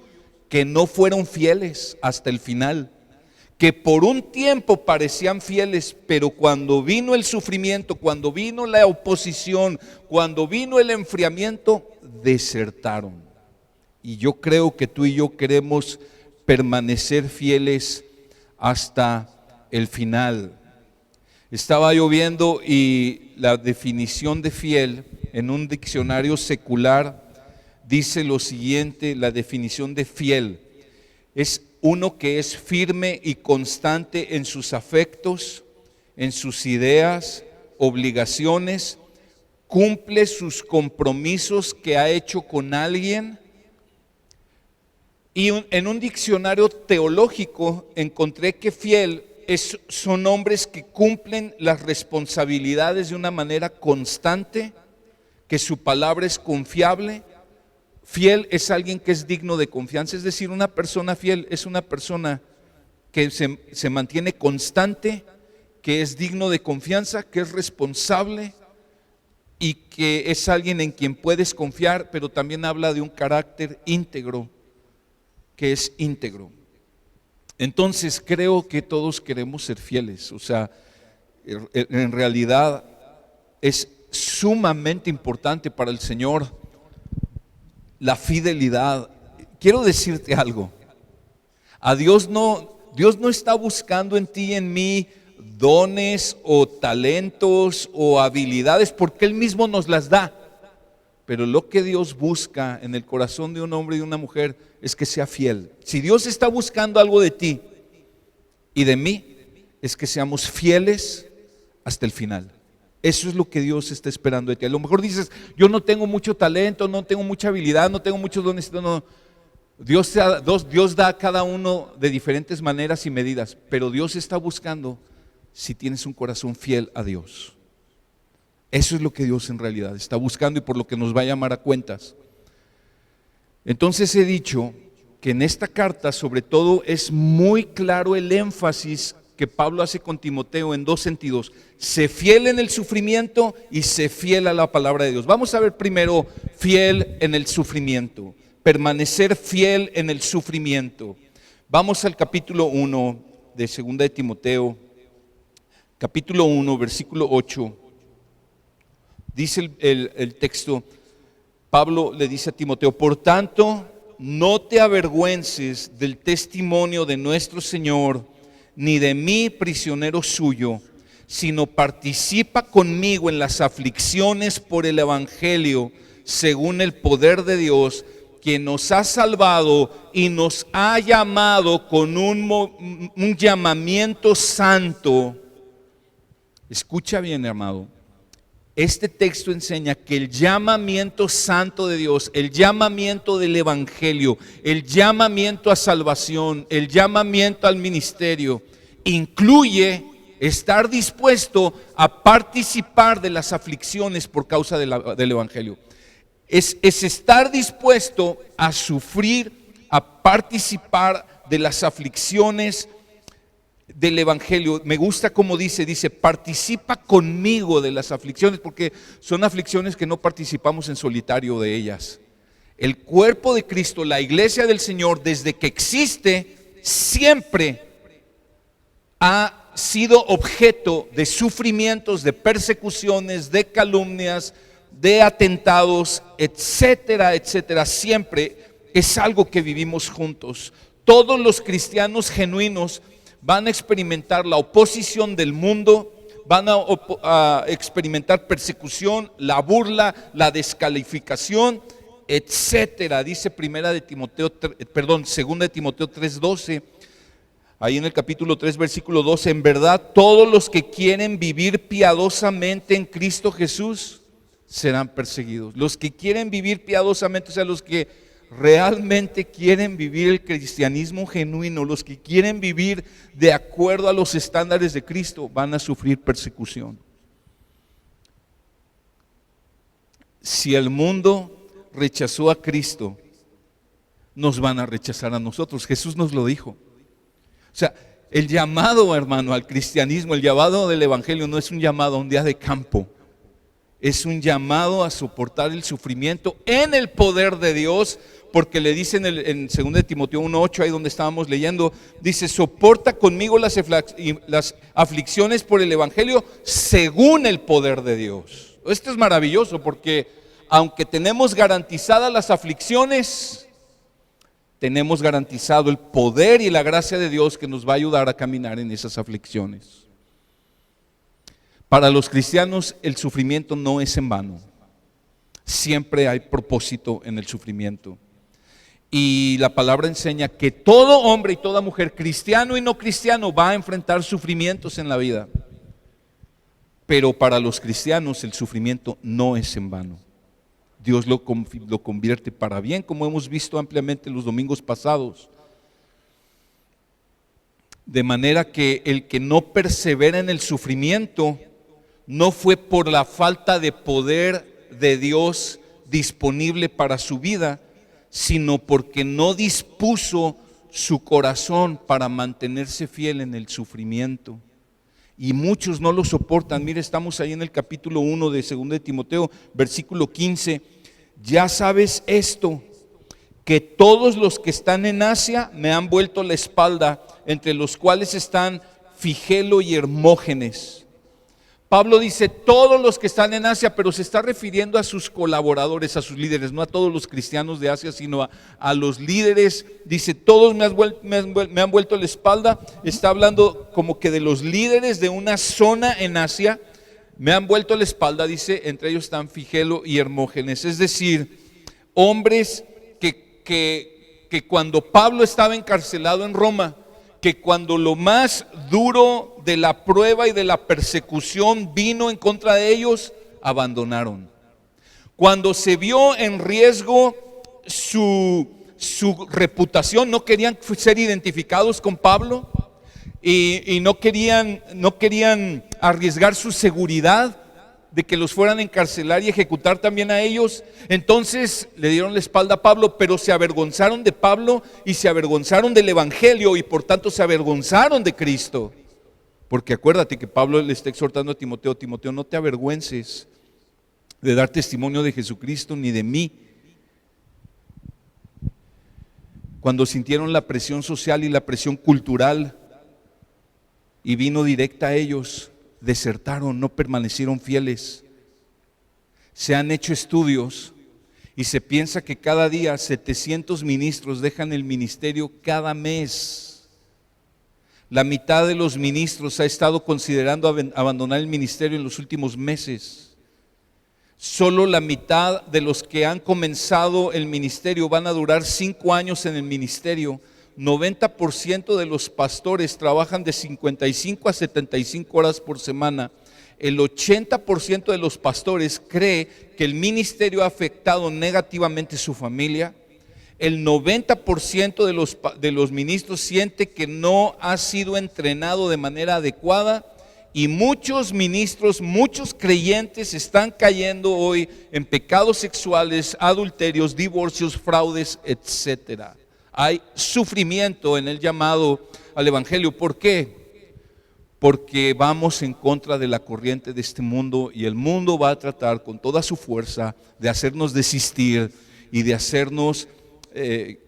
que no fueron fieles hasta el final, que por un tiempo parecían fieles, pero cuando vino el sufrimiento, cuando vino la oposición, cuando vino el enfriamiento, desertaron. Y yo creo que tú y yo queremos permanecer fieles hasta el final. Estaba yo viendo y la definición de fiel en un diccionario secular dice lo siguiente: la definición de fiel es uno que es firme y constante en sus afectos, en sus ideas, obligaciones, cumple sus compromisos que ha hecho con alguien. Y en un diccionario teológico encontré que fiel son hombres que cumplen las responsabilidades de una manera constante, que su palabra es confiable. Fiel es alguien que es digno de confianza, es decir, una persona fiel es una persona que se mantiene constante, que es digno de confianza, que es responsable y que es alguien en quien puedes confiar, pero también habla de un carácter íntegro, que es íntegro. Entonces creo que todos queremos ser fieles, o sea, en realidad es sumamente importante para el Señor la fidelidad. Quiero decirte algo, a Dios no está buscando en ti y en mí dones o talentos o habilidades, porque Él mismo nos las da. Pero lo que Dios busca en el corazón de un hombre y de una mujer es que sea fiel. Si Dios está buscando algo de ti y de mí, es que seamos fieles hasta el final. Eso es lo que Dios está esperando de ti. A lo mejor dices, yo no tengo mucho talento, no tengo mucha habilidad, no tengo muchos dones. No. Dios da a cada uno de diferentes maneras y medidas, pero Dios está buscando si tienes un corazón fiel a Dios. Eso es lo que Dios en realidad está buscando y por lo que nos va a llamar a cuentas. Entonces he dicho que en esta carta sobre todo es muy claro el énfasis que Pablo hace con Timoteo en dos sentidos: sé fiel en el sufrimiento y sé fiel a la palabra de Dios. Vamos a ver primero fiel en el sufrimiento, permanecer fiel en el sufrimiento. Vamos al capítulo 1 de 2 de Timoteo, capítulo 1, versículo 8. Dice el texto, Pablo le dice a Timoteo: por tanto, no te avergüences del testimonio de nuestro Señor, ni de mí, prisionero suyo, sino participa conmigo en las aflicciones por el evangelio, según el poder de Dios, quien nos ha salvado y nos ha llamado con un llamamiento santo. Escucha bien, hermano. Este texto enseña que el llamamiento santo de Dios, el llamamiento del evangelio, el llamamiento a salvación, el llamamiento al ministerio, incluye estar dispuesto a participar de las aflicciones por causa del evangelio. Es estar dispuesto a sufrir, a participar de las aflicciones del evangelio. Me gusta como dice, participa conmigo de las aflicciones, porque son aflicciones que no participamos en solitario de ellas. El cuerpo de Cristo, la iglesia del Señor, desde que existe, siempre ha sido objeto de sufrimientos, de persecuciones, de calumnias, de atentados, etcétera, etcétera. Siempre es algo que vivimos juntos. Todos los cristianos genuinos van a experimentar la oposición del mundo, van a experimentar persecución, la burla, la descalificación, etcétera. Dice 2 de Timoteo 3:12, ahí en el capítulo 3, versículo 12, en verdad todos los que quieren vivir piadosamente en Cristo Jesús serán perseguidos. Los que quieren vivir piadosamente, o sea, los que realmente quieren vivir el cristianismo genuino, los que quieren vivir de acuerdo a los estándares de Cristo, van a sufrir persecución. Si el mundo rechazó a Cristo, nos van a rechazar a nosotros. Jesús nos lo dijo. O sea, el llamado, hermano, al cristianismo, el llamado del evangelio no es un llamado a un día de campo. Es un llamado a soportar el sufrimiento en el poder de Dios, porque le dice en 2 de Timoteo 1:8, ahí donde estábamos leyendo, dice: soporta conmigo las aflicciones por el evangelio según el poder de Dios. Esto es maravilloso, porque aunque tenemos garantizadas las aflicciones, tenemos garantizado el poder y la gracia de Dios que nos va a ayudar a caminar en esas aflicciones. Para los cristianos el sufrimiento no es en vano. Siempre hay propósito en el sufrimiento. Y la palabra enseña que todo hombre y toda mujer, cristiano y no cristiano, va a enfrentar sufrimientos en la vida. Pero para los cristianos el sufrimiento no es en vano. Dios lo convierte para bien, como hemos visto ampliamente los domingos pasados. De manera que el que no persevera en el sufrimiento no fue por la falta de poder de Dios disponible para su vida, sino porque no dispuso su corazón para mantenerse fiel en el sufrimiento. Y muchos no lo soportan. Mire, estamos ahí en el capítulo 1 de 2 de Timoteo, versículo 15. Ya sabes esto, que todos los que están en Asia me han vuelto la espalda, entre los cuales están Figelo y Hermógenes. Pablo dice todos los que están en Asia, pero se está refiriendo a sus colaboradores, a sus líderes, no a todos los cristianos de Asia, sino a los líderes. Dice todos me han vuelto la espalda. Está hablando como que de los líderes de una zona en Asia. Me han vuelto la espalda, dice, entre ellos están Figelo y Hermógenes. Es decir, hombres que cuando Pablo estaba encarcelado en Roma, que cuando lo más duro de la prueba y de la persecución vino en contra de ellos, abandonaron. Cuando se vio en riesgo su reputación, no querían ser identificados con Pablo y no querían arriesgar su seguridad de que los fueran a encarcelar y ejecutar también a ellos. Entonces le dieron la espalda a Pablo, pero se avergonzaron de Pablo y se avergonzaron del evangelio y por tanto se avergonzaron de Cristo. Porque acuérdate que Pablo le está exhortando a Timoteo: Timoteo, no te avergüences de dar testimonio de Jesucristo ni de mí. Cuando sintieron la presión social y la presión cultural y vino directa a ellos, desertaron, no permanecieron fieles. Se han hecho estudios y se piensa que cada día 700 ministros dejan el ministerio cada mes. La mitad de los ministros ha estado considerando abandonar el ministerio en los últimos meses. Solo la mitad de los que han comenzado el ministerio van a durar 5 años en el ministerio. 90% de los pastores trabajan de 55 a 75 horas por semana. El 80% de los pastores cree que el ministerio ha afectado negativamente su familia. El 90% de los ministros siente que no ha sido entrenado de manera adecuada. Y muchos ministros, muchos creyentes están cayendo hoy en pecados sexuales, adulterios, divorcios, fraudes, etcétera. Hay sufrimiento en el llamado al evangelio. ¿Por qué? Porque vamos en contra de la corriente de este mundo y el mundo va a tratar con toda su fuerza de hacernos desistir y de hacernos de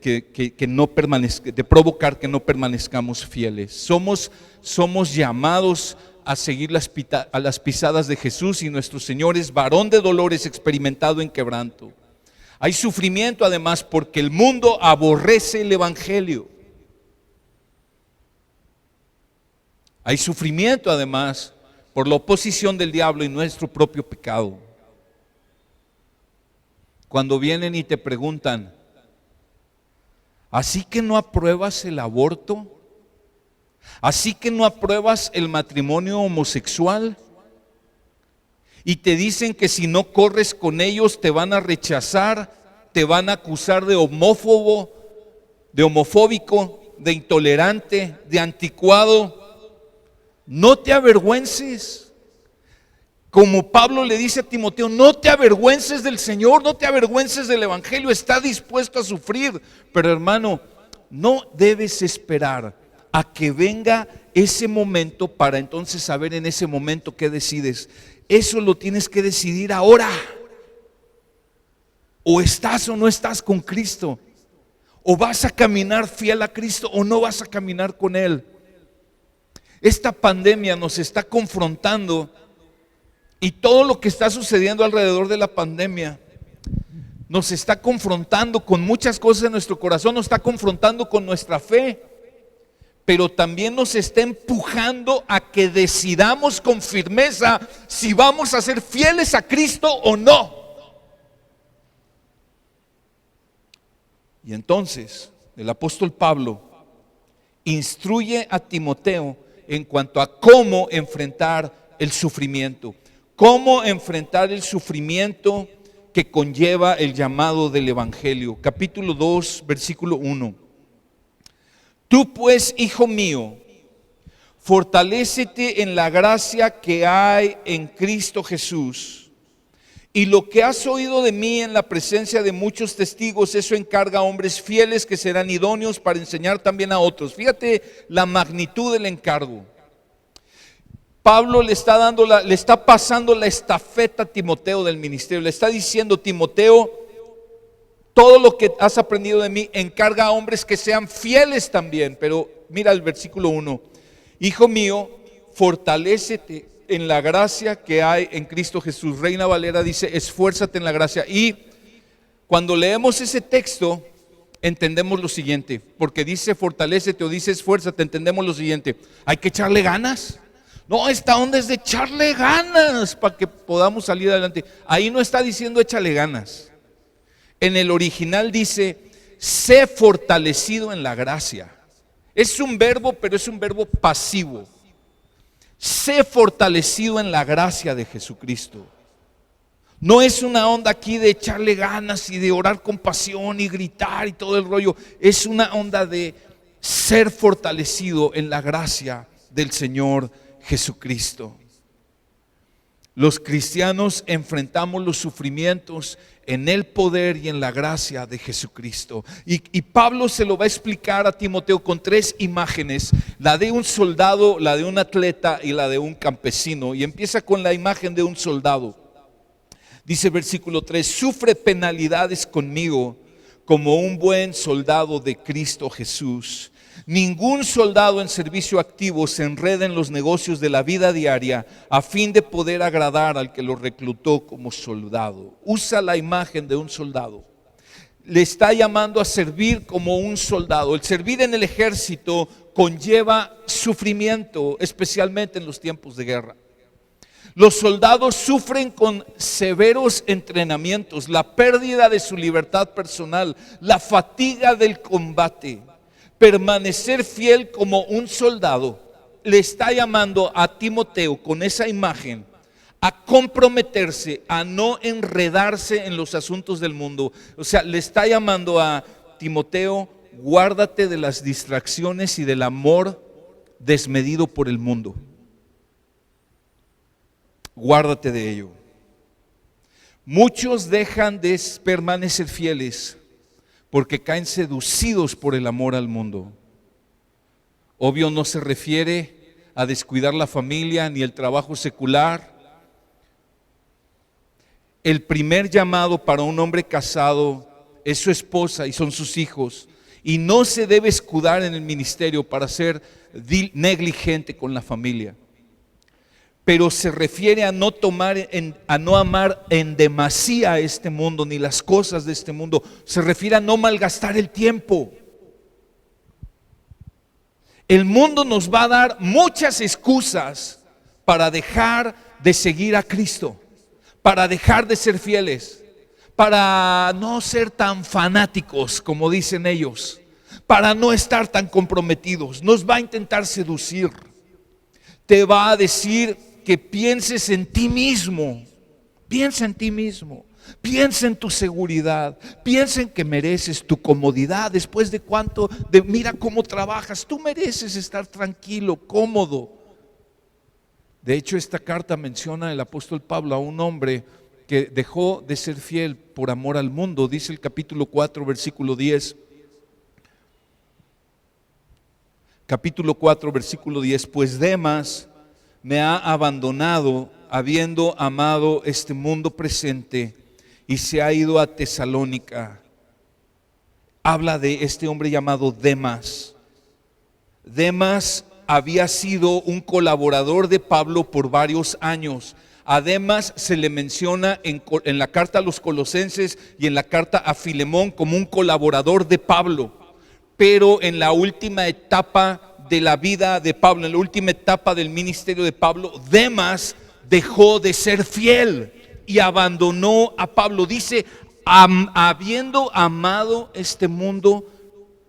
provocar que no permanezcamos fieles. Somos llamados a seguir a las pisadas de Jesús, y nuestro Señor es varón de dolores, experimentado en quebranto. Hay sufrimiento además porque el mundo aborrece el evangelio. Hay sufrimiento además por la oposición del diablo y nuestro propio pecado. Cuando vienen y te preguntan: ¿así que no apruebas el aborto? ¿Así que no apruebas el matrimonio homosexual? Y te dicen que si no corres con ellos te van a rechazar, te van a acusar de homófobo, de homofóbico, de intolerante, de anticuado. No te avergüences. Como Pablo le dice a Timoteo: no te avergüences del Señor, no te avergüences del evangelio. Está dispuesto a sufrir, pero hermano, no debes esperar a que venga ese momento para entonces saber en ese momento qué decides. Eso lo tienes que decidir ahora. O estás o no estás con Cristo. O vas a caminar fiel a Cristo o no vas a caminar con Él. Esta pandemia nos está confrontando, y todo lo que está sucediendo alrededor de la pandemia nos está confrontando con muchas cosas en nuestro corazón, nos está confrontando con nuestra fe, pero también nos está empujando a que decidamos con firmeza si vamos a ser fieles a Cristo o no. Y entonces el apóstol Pablo instruye a Timoteo en cuanto a cómo enfrentar el sufrimiento, cómo enfrentar el sufrimiento que conlleva el llamado del evangelio. Capítulo 2, versículo 1. Tú pues, hijo mío, fortalécete en la gracia que hay en Cristo Jesús. Y lo que has oído de mí en la presencia de muchos testigos, eso encarga a hombres fieles que serán idóneos para enseñar también a otros. Fíjate la magnitud del encargo. Pablo le está pasando la estafeta a Timoteo del ministerio. Le está diciendo: Timoteo, todo lo que has aprendido de mí encarga a hombres que sean fieles también. Pero mira el versículo 1. Hijo mío, fortalécete en la gracia que hay en Cristo Jesús. Reina Valera dice: esfuérzate en la gracia. Y cuando leemos ese texto entendemos lo siguiente, porque dice fortalécete o dice esfuérzate, entendemos lo siguiente: hay que echarle ganas. No, esta onda es de echarle ganas para que podamos salir adelante. Ahí no está diciendo échale ganas. En el original dice: sé fortalecido en la gracia. Es un verbo, pero es un verbo pasivo. Sé fortalecido en la gracia de Jesucristo. No es una onda aquí de echarle ganas y de orar con pasión y gritar y todo el rollo. Es una onda de ser fortalecido en la gracia del Señor Jesucristo. Los cristianos enfrentamos los sufrimientos en el poder y en la gracia de Jesucristo. Y Pablo se lo va a explicar a Timoteo con 3 imágenes: la de un soldado, la de un atleta y la de un campesino. Y empieza con la imagen de un soldado. Dice versículo 3: sufre penalidades conmigo como un buen soldado de Cristo Jesús. Ningún soldado en servicio activo se enreda en los negocios de la vida diaria a fin de poder agradar al que lo reclutó como soldado. Usa la imagen de un soldado. Le está llamando a servir como un soldado. El servir en el ejército conlleva sufrimiento, especialmente en los tiempos de guerra. Los soldados sufren con severos entrenamientos, la pérdida de su libertad personal, la fatiga del combate. Permanecer fiel como un soldado le está llamando a Timoteo con esa imagen a comprometerse, a no enredarse en los asuntos del mundo. O sea, le está llamando a Timoteo: guárdate de las distracciones y del amor desmedido por el mundo. Guárdate de ello. Muchos dejan de permanecer fieles porque caen seducidos por el amor al mundo. Obvio, no se refiere a descuidar la familia ni el trabajo secular. El primer llamado para un hombre casado es su esposa y son sus hijos, y no se debe escudar en el ministerio para ser negligente con la familia. Pero se refiere a no amar en demasía a este mundo ni las cosas de este mundo. Se refiere a no malgastar el tiempo. El mundo nos va a dar muchas excusas para dejar de seguir a Cristo, para dejar de ser fieles, para no ser tan fanáticos como dicen ellos, para no estar tan comprometidos. Nos va a intentar seducir. Te va a decir que pienses en ti mismo. Piensa en ti mismo. Piensa en tu seguridad. Piensa en que mereces tu comodidad. Después de mira cómo trabajas. Tú mereces estar tranquilo, cómodo. De hecho, esta carta menciona el apóstol Pablo a un hombre que dejó de ser fiel por amor al mundo. Dice el capítulo 4, versículo 10. Capítulo 4, versículo 10. Pues Demas me ha abandonado, habiendo amado este mundo presente, y se ha ido a Tesalónica. Habla de este hombre llamado Demas. Demas había sido un colaborador de Pablo por varios años. A Demas se le menciona en la carta a los Colosenses y en la carta a Filemón como un colaborador de Pablo. Pero en la última etapa de la vida de Pablo, en la última etapa del ministerio de Pablo, Demas dejó de ser fiel y abandonó a Pablo. Dice, habiendo amado este mundo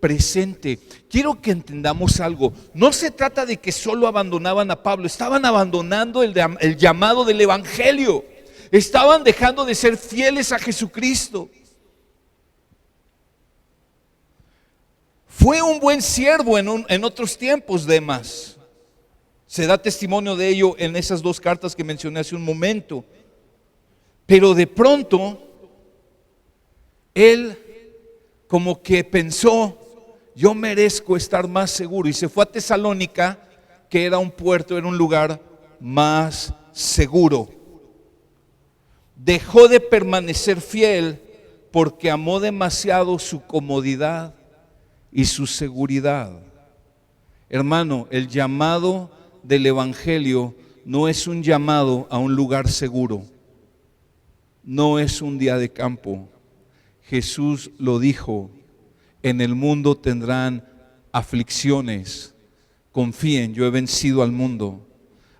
presente. Quiero que entendamos algo. No se trata de que solo abandonaban a Pablo, estaban abandonando el llamado del evangelio. Estaban dejando de ser fieles a Jesucristo. Fue un buen siervo en otros tiempos, Demas. Se da testimonio de ello en esas 2 cartas que mencioné hace un momento. Pero de pronto, él como que pensó, yo merezco estar más seguro, y se fue a Tesalónica, que era un puerto, era un lugar más seguro. Dejó de permanecer fiel porque amó demasiado su comodidad y su seguridad. Hermano, el llamado del Evangelio no es un llamado a un lugar seguro, no es un día de campo. Jesús lo dijo, en el mundo tendrán aflicciones, confíen, yo he vencido al mundo.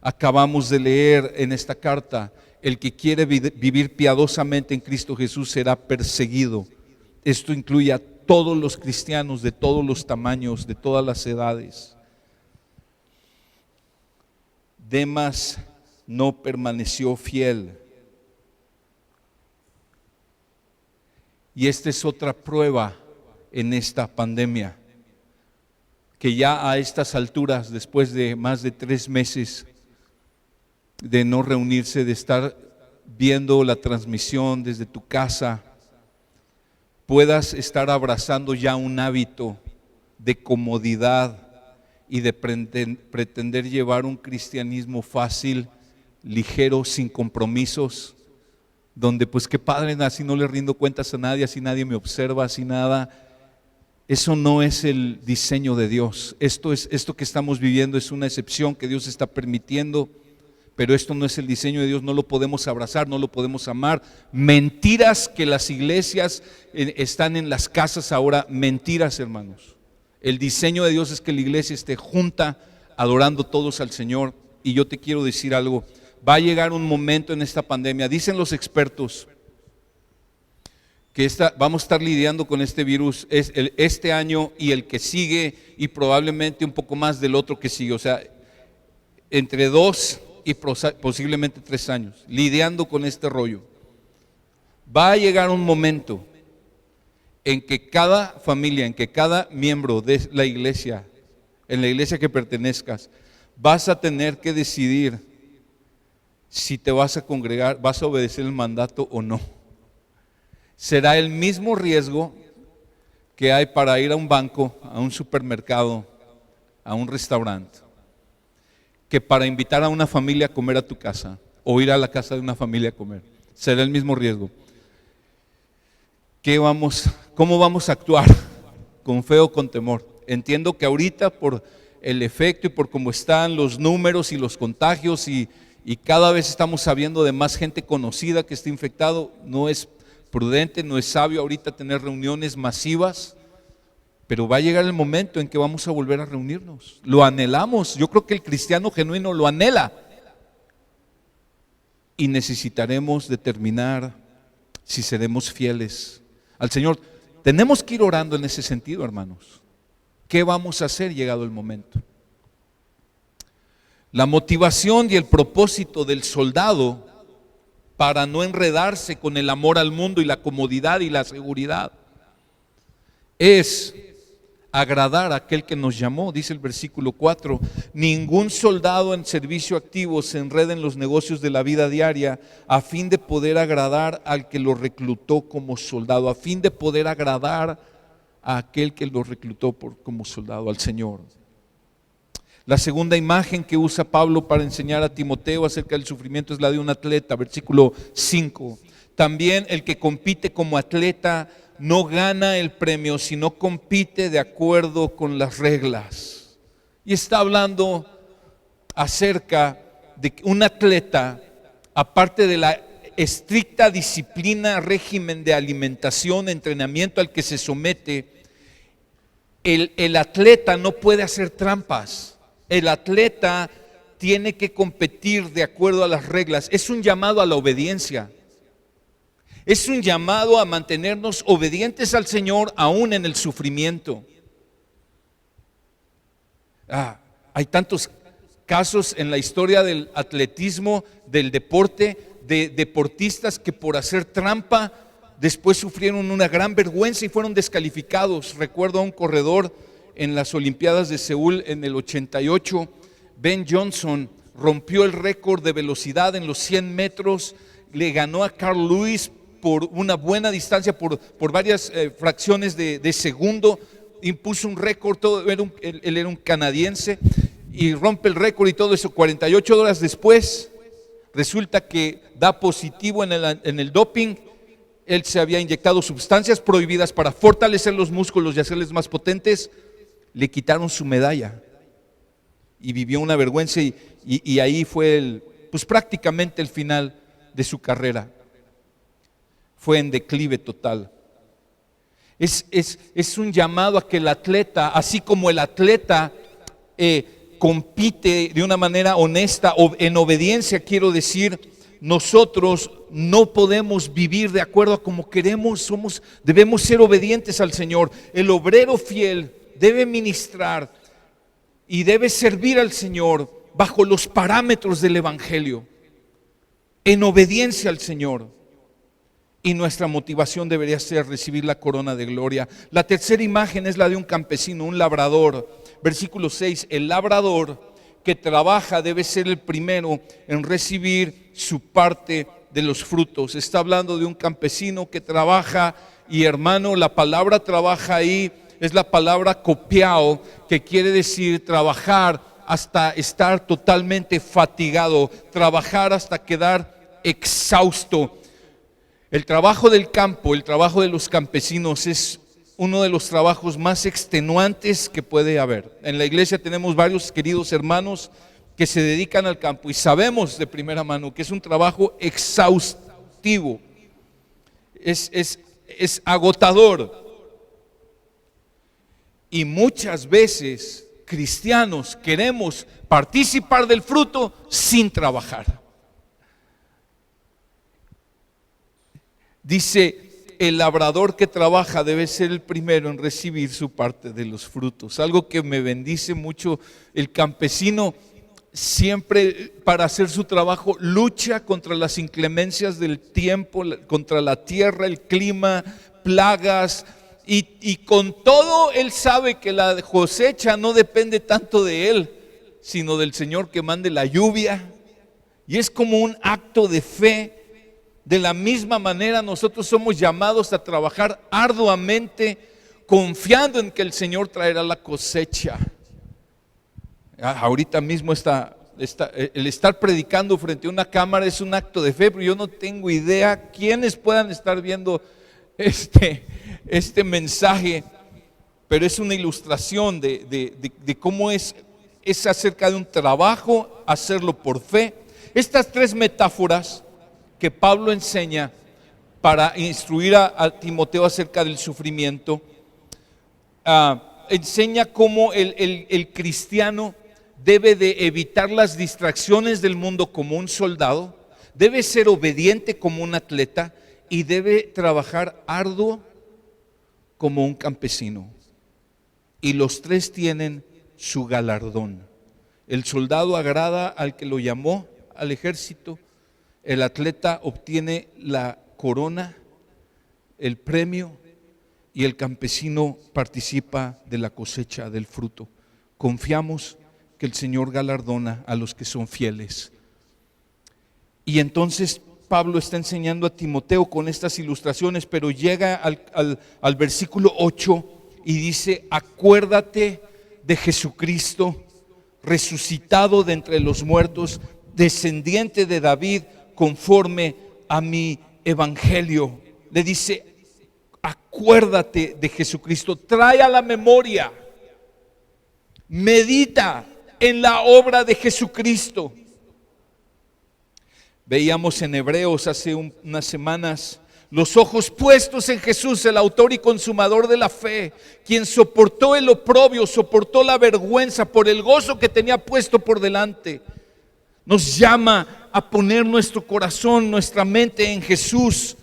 Acabamos de leer en esta carta, el que quiere vivir piadosamente en Cristo Jesús será perseguido. Esto incluye a todos los cristianos de todos los tamaños, de todas las edades. Demas no permaneció fiel. Y esta es otra prueba en esta pandemia, que ya a estas alturas, después de más de 3 meses de no reunirse, de estar viendo la transmisión desde tu casa, puedas estar abrazando ya un hábito de comodidad y de pretender llevar un cristianismo fácil, ligero, sin compromisos, donde pues qué padre, así no le rindo cuentas a nadie, así nadie me observa, así nada. Eso no es el diseño de Dios. Esto que estamos viviendo es una excepción que Dios está permitiendo, pero esto no es el diseño de Dios. No lo podemos abrazar, no lo podemos amar. Mentiras que las iglesias están en las casas ahora, mentiras, hermanos. El diseño de Dios es que la iglesia esté junta, adorando todos al Señor. Y yo te quiero decir algo, va a llegar un momento en esta pandemia, dicen los expertos, que vamos a estar lidiando con este virus este año y el que sigue, y probablemente un poco más del otro que sigue, o sea, entre 2 y posiblemente 3 años, lidiando con este rollo. Va a llegar un momento en que cada familia, en que cada miembro de la iglesia, en la iglesia que pertenezcas, vas a tener que decidir si te vas a congregar, vas a obedecer el mandato o no. Será el mismo riesgo que hay para ir a un banco, a un supermercado, a un restaurante, que para invitar a una familia a comer a tu casa o ir a la casa de una familia a comer. Será el mismo riesgo. ¿Cómo vamos a actuar? ¿Con fe o con temor? Entiendo que ahorita por el efecto y por cómo están los números y los contagios y cada vez estamos sabiendo de más gente conocida que está infectado, no es prudente, no es sabio ahorita tener reuniones masivas, pero va a llegar el momento en que vamos a volver a reunirnos. Lo anhelamos, yo creo que el cristiano genuino lo anhela, y necesitaremos determinar si seremos fieles al Señor. Tenemos que ir orando en ese sentido, hermanos. ¿Qué vamos a hacer llegado el momento? La motivación y el propósito del soldado para no enredarse con el amor al mundo y la comodidad y la seguridad es agradar a aquel que nos llamó. Dice el versículo 4, ningún soldado en servicio activo se enreda en los negocios de la vida diaria a fin de poder agradar al que lo reclutó como soldado, a fin de poder agradar a aquel que lo reclutó como soldado, al Señor. La segunda imagen que usa Pablo para enseñar a Timoteo acerca del sufrimiento es la de un atleta, versículo 5. También el que compite como atleta no gana el premio, sino compite de acuerdo con las reglas. Y está hablando acerca de que un atleta, aparte de la estricta disciplina, régimen de alimentación, entrenamiento al que se somete, el atleta no puede hacer trampas. El atleta tiene que competir de acuerdo a las reglas. Es un llamado a la obediencia. Es un llamado a mantenernos obedientes al Señor aún en el sufrimiento. Hay tantos casos en la historia del atletismo, del deporte, de deportistas que por hacer trampa después sufrieron una gran vergüenza y fueron descalificados. Recuerdo a un corredor en las Olimpiadas de Seúl en el 88, Ben Johnson rompió el récord de velocidad en los 100 metros le ganó a Carl Lewis por una buena distancia, por varias fracciones de segundo. Impuso un récord, él era un canadiense y rompe el récord y todo eso. 48 horas después resulta que da positivo en el doping. Él se había inyectado sustancias prohibidas para fortalecer los músculos y hacerles más potentes. Le quitaron su medalla y vivió una vergüenza y ahí fue pues prácticamente el final de su carrera. Fue en declive total. Es un llamado a que el atleta, así como el atleta compite de una manera honesta o en obediencia, quiero decir, nosotros no podemos vivir de acuerdo a como queremos, debemos ser obedientes al Señor. El obrero fiel debe ministrar y debe servir al Señor bajo los parámetros del Evangelio, en obediencia al Señor. Y nuestra motivación debería ser recibir la corona de gloria. La tercera imagen es la de un campesino, un labrador. Versículo 6, el labrador que trabaja debe ser el primero en recibir su parte de los frutos. Está hablando de un campesino que trabaja, y hermano, la palabra trabaja ahí es la palabra copiao, que quiere decir trabajar hasta estar totalmente fatigado, trabajar hasta quedar exhausto. El trabajo del campo, el trabajo de los campesinos es uno de los trabajos más extenuantes que puede haber. En la iglesia tenemos varios queridos hermanos que se dedican al campo y sabemos de primera mano que es un trabajo exhaustivo, es agotador. Y muchas veces cristianos queremos participar del fruto sin trabajar. Dice, el labrador que trabaja debe ser el primero en recibir su parte de los frutos. Algo que me bendice mucho, el campesino siempre para hacer su trabajo lucha contra las inclemencias del tiempo, contra la tierra, el clima, plagas, y con todo él sabe que la cosecha no depende tanto de él, sino del Señor que mande la lluvia, y es como un acto de fe. De la misma manera nosotros somos llamados a trabajar arduamente, confiando en que el Señor traerá la cosecha. Ahorita mismo el estar predicando frente a una cámara es un acto de fe, pero yo no tengo idea quiénes puedan estar viendo este mensaje, pero es una ilustración de cómo es acerca de un trabajo, hacerlo por fe. Estas tres metáforas que Pablo enseña para instruir a Timoteo acerca del sufrimiento, enseña cómo el cristiano debe de evitar las distracciones del mundo como un soldado, debe ser obediente como un atleta y debe trabajar arduo como un campesino. Y los tres tienen su galardón. El soldado agrada al que lo llamó al ejército, el atleta obtiene la corona, el premio, y el campesino participa de la cosecha del fruto. Confiamos que el Señor galardona a los que son fieles. Y entonces Pablo está enseñando a Timoteo con estas ilustraciones, pero llega al versículo 8 y dice: acuérdate de Jesucristo, resucitado de entre los muertos, descendiente de David, conforme a mi evangelio. Le dice: acuérdate de Jesucristo, trae a la memoria, medita en la obra de Jesucristo. Veíamos en Hebreos hace unas semanas los ojos puestos en Jesús, el autor y consumador de la fe, quien soportó el oprobio, soportó la vergüenza por el gozo que tenía puesto por delante. Nos llama a poner nuestro corazón, nuestra mente en Jesús.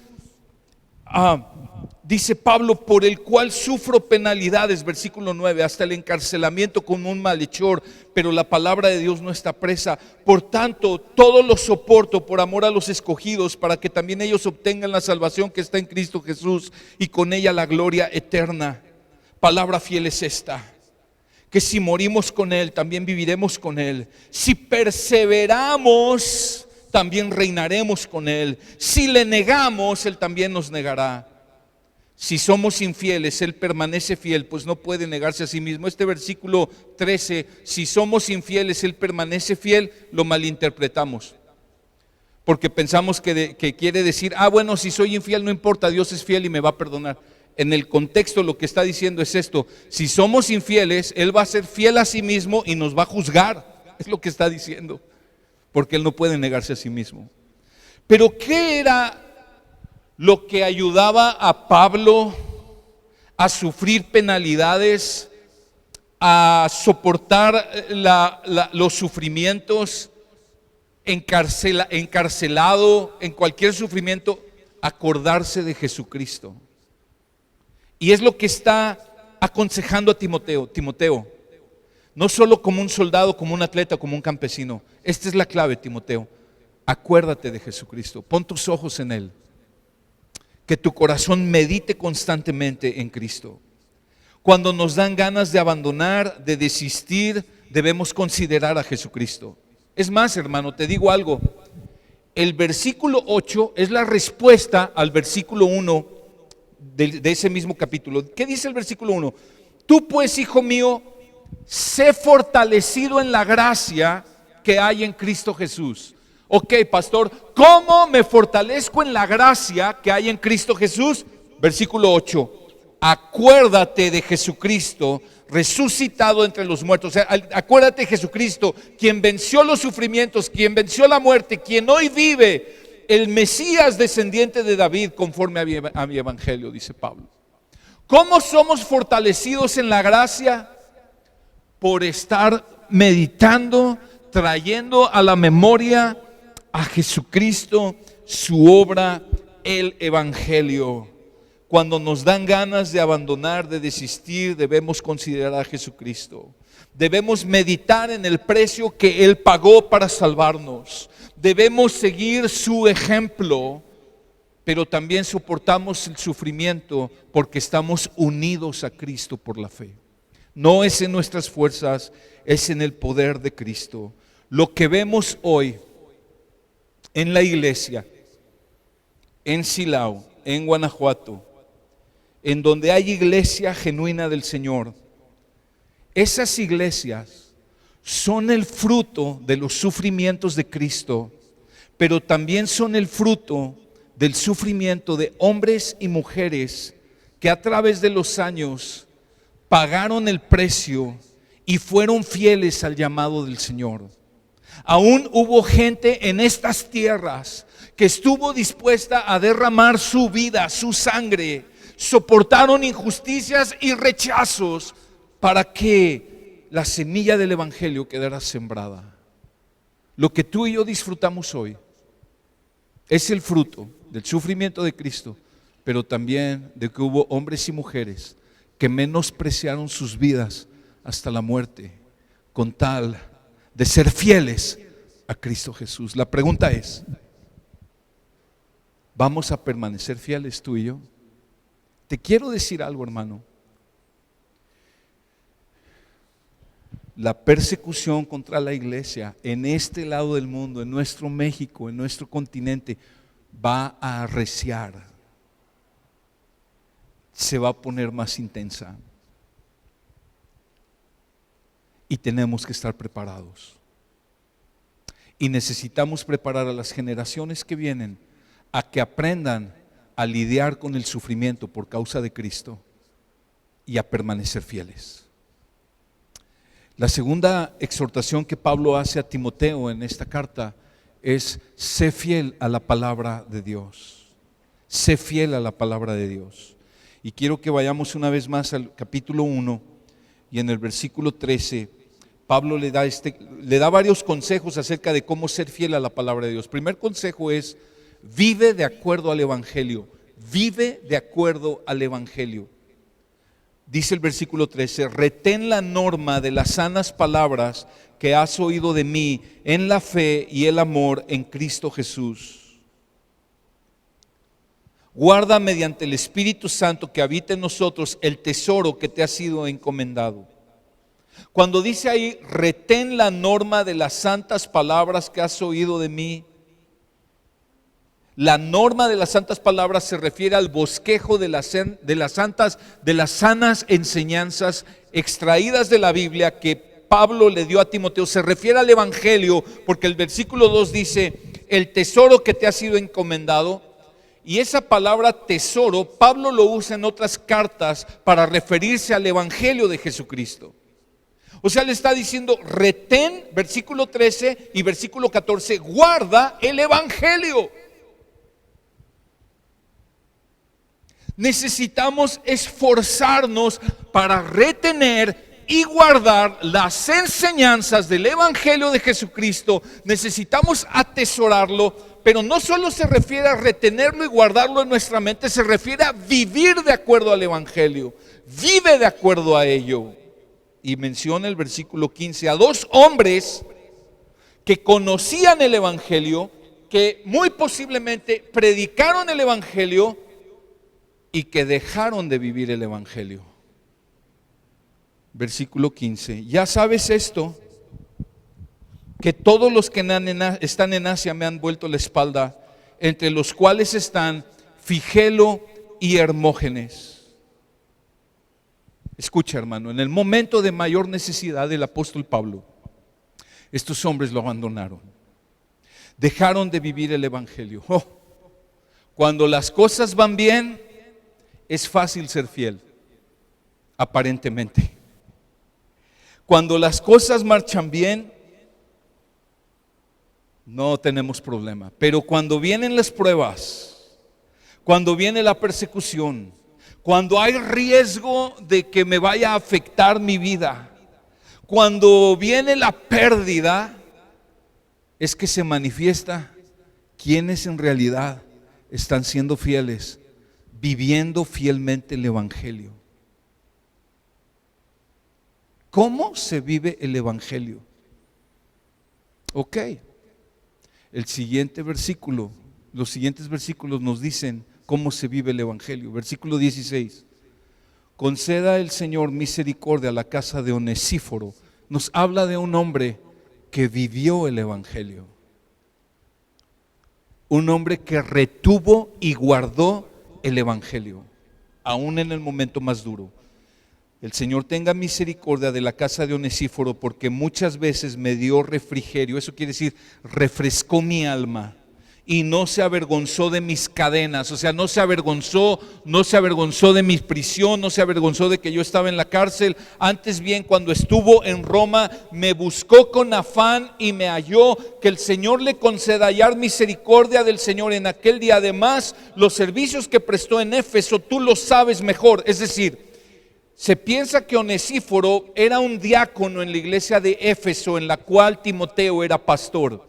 Dice Pablo: por el cual sufro penalidades, versículo 9, hasta el encarcelamiento como un malhechor, pero la palabra de Dios no está presa. Por tanto, todo lo soporto por amor a los escogidos, para que también ellos obtengan la salvación que está en Cristo Jesús, y con ella la gloria eterna. Palabra fiel es esta: que si morimos con Él, también viviremos con Él. Si perseveramos, también reinaremos con Él. Si le negamos, Él también nos negará. Si somos infieles, Él permanece fiel, pues no puede negarse a sí mismo. Este versículo 13, si somos infieles, Él permanece fiel, lo malinterpretamos. Porque pensamos que quiere decir, bueno, si soy infiel no importa, Dios es fiel y me va a perdonar. En el contexto lo que está diciendo es esto: si somos infieles, Él va a ser fiel a sí mismo y nos va a juzgar. Es lo que está diciendo, porque Él no puede negarse a sí mismo. Pero ¿qué era lo que ayudaba a Pablo a sufrir penalidades, a soportar los sufrimientos, encarcelado, en cualquier sufrimiento? Acordarse de Jesucristo. Y es lo que está aconsejando a Timoteo. Timoteo, no solo como un soldado, como un atleta, como un campesino. Esta es la clave, Timoteo. Acuérdate de Jesucristo, pon tus ojos en Él. Que tu corazón medite constantemente en Cristo. Cuando nos dan ganas de abandonar, de desistir, debemos considerar a Jesucristo. Es más, hermano, te digo algo. El versículo 8 es la respuesta al versículo 1 de ese mismo capítulo. ¿Qué dice el versículo 1? Tú pues, hijo mío, sé fortalecido en la gracia que hay en Cristo Jesús. Ok, pastor, ¿cómo me fortalezco en la gracia que hay en Cristo Jesús? Versículo 8, acuérdate de Jesucristo, resucitado entre los muertos. O sea, acuérdate de Jesucristo, quien venció los sufrimientos, quien venció la muerte, quien hoy vive, el Mesías descendiente de David, conforme a mi evangelio, dice Pablo. ¿Cómo somos fortalecidos en la gracia? Por estar meditando, trayendo a la memoria a Jesucristo, su obra, el evangelio. Cuando nos dan ganas de abandonar, de desistir, debemos considerar a Jesucristo. Debemos meditar en el precio que Él pagó para salvarnos. Debemos seguir su ejemplo, pero también soportamos el sufrimiento porque estamos unidos a Cristo por la fe. No es en nuestras fuerzas, es en el poder de Cristo. Lo que vemos hoy en la iglesia, en Silao, en Guanajuato, en donde hay iglesia genuina del Señor, esas iglesias son el fruto de los sufrimientos de Cristo, pero también son el fruto del sufrimiento de hombres y mujeres que a través de los años pagaron el precio y fueron fieles al llamado del Señor. Aún hubo gente en estas tierras que estuvo dispuesta a derramar su vida, su sangre, soportaron injusticias y rechazos para que la semilla del evangelio quedara sembrada. Lo que tú y yo disfrutamos hoy es el fruto del sufrimiento de Cristo, pero también de que hubo hombres y mujeres que menospreciaron sus vidas hasta la muerte con tal de ser fieles a Cristo Jesús. La pregunta es, ¿vamos a permanecer fieles tú y yo? Te quiero decir algo, hermano. La persecución contra la iglesia en este lado del mundo, en nuestro México, en nuestro continente, va a arreciar. Se va a poner más intensa. Y tenemos que estar preparados. Y necesitamos preparar a las generaciones que vienen a que aprendan a lidiar con el sufrimiento por causa de Cristo y a permanecer fieles. La segunda exhortación que Pablo hace a Timoteo en esta carta es: sé fiel a la palabra de Dios. Sé fiel a la palabra de Dios. Y quiero que vayamos una vez más al capítulo 1 y en el versículo 13 Pablo le da varios consejos acerca de cómo ser fiel a la palabra de Dios. Primer consejo es: vive de acuerdo al evangelio. Vive de acuerdo al evangelio. Dice el versículo 13: retén la norma de las sanas palabras que has oído de mí en la fe y el amor en Cristo Jesús. Guarda mediante el Espíritu Santo que habita en nosotros el tesoro que te ha sido encomendado. Cuando dice ahí, retén la norma de las santas palabras que has oído de mí, La norma de las santas palabras se refiere al bosquejo de las sanas enseñanzas extraídas de la Biblia que Pablo le dio a Timoteo. Se refiere al evangelio porque el versículo 2 dice: el tesoro que te ha sido encomendado. Y esa palabra tesoro, Pablo lo usa en otras cartas para referirse al evangelio de Jesucristo. O sea, le está diciendo: retén, versículo 13 y versículo 14, guarda el evangelio. Necesitamos esforzarnos para retener y guardar las enseñanzas del evangelio de Jesucristo. Necesitamos atesorarlo, pero no solo se refiere a retenerlo y guardarlo en nuestra mente, se refiere a vivir de acuerdo al evangelio. Vive de acuerdo a ello. Y menciona el versículo 15 a dos hombres que conocían el evangelio, que muy posiblemente predicaron el evangelio y que dejaron de vivir el evangelio. Versículo 15: ya sabes esto, que todos los que están en Asia me han vuelto la espalda, entre los cuales están Figelo y Hermógenes. Escucha, hermano, en el momento de mayor necesidad del apóstol Pablo, estos hombres lo abandonaron, dejaron de vivir el evangelio. Cuando las cosas van bien, es fácil ser fiel, aparentemente. Cuando las cosas marchan bien, no tenemos problema. Pero cuando vienen las pruebas, cuando viene la persecución, cuando hay riesgo de que me vaya a afectar mi vida, cuando viene la pérdida, es que se manifiesta quiénes en realidad están siendo fieles, viviendo fielmente el evangelio. ¿Cómo se vive el evangelio? Ok, el siguiente versículo, los siguientes versículos nos dicen cómo se vive el evangelio. Versículo 16: conceda el Señor misericordia a la casa de Onesíforo. Nos habla de un hombre que vivió el evangelio, un hombre que retuvo y guardó el evangelio, aún en el momento más duro. El Señor tenga misericordia de la casa de Onesíforo, porque muchas veces me dio refrigerio. Eso quiere decir, refrescó mi alma y no se avergonzó de mis cadenas. O sea, no se avergonzó de mi prisión, no se avergonzó de que yo estaba en la cárcel. Antes bien, cuando estuvo en Roma, me buscó con afán y me halló. Que el Señor le conceda hallar misericordia del Señor en aquel día. Además, los servicios que prestó en Éfeso, tú lo sabes mejor. Es decir, se piensa que Onesíforo era un diácono en la iglesia de Éfeso, en la cual Timoteo era pastor.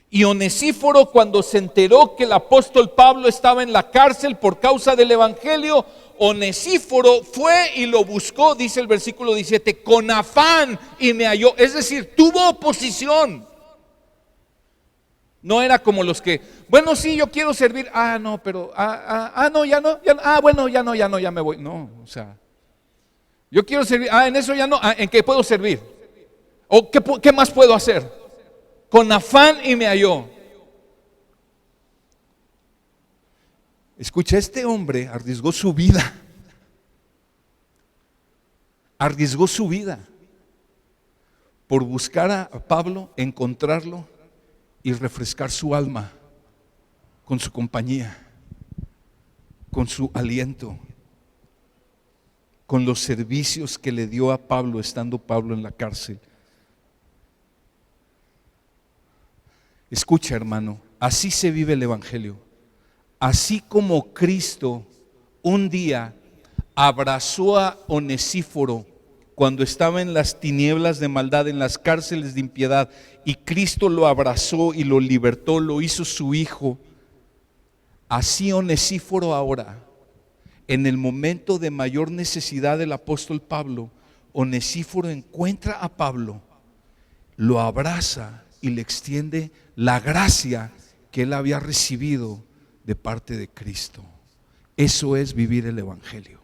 Y Onesíforo, cuando se enteró que el apóstol Pablo estaba en la cárcel por causa del evangelio, Onesíforo fue y lo buscó, dice el versículo 17, con afán, y me halló. Es decir, tuvo oposición. No era como los que, bueno, sí, yo quiero servir. No, pero, no, ya no, bueno, ya no, ya me voy. No, o sea, yo quiero servir, en eso ya no, ¿en qué puedo servir? ¿O qué más puedo hacer? Con afán y me halló. Escucha, este hombre arriesgó su vida. Arriesgó su vida por buscar a Pablo, encontrarlo y refrescar su alma con su compañía, con su aliento, con los servicios que le dio a Pablo estando Pablo en la cárcel. Escucha, hermano, así se vive el evangelio. Así como Cristo un día abrazó a Onesíforo cuando estaba en las tinieblas de maldad, en las cárceles de impiedad, y Cristo lo abrazó y lo libertó, lo hizo su hijo. Así Onesíforo ahora, en el momento de mayor necesidad del apóstol Pablo, Onesíforo encuentra a Pablo, lo abraza y le extiende la gracia que él había recibido de parte de Cristo. Eso es vivir el evangelio.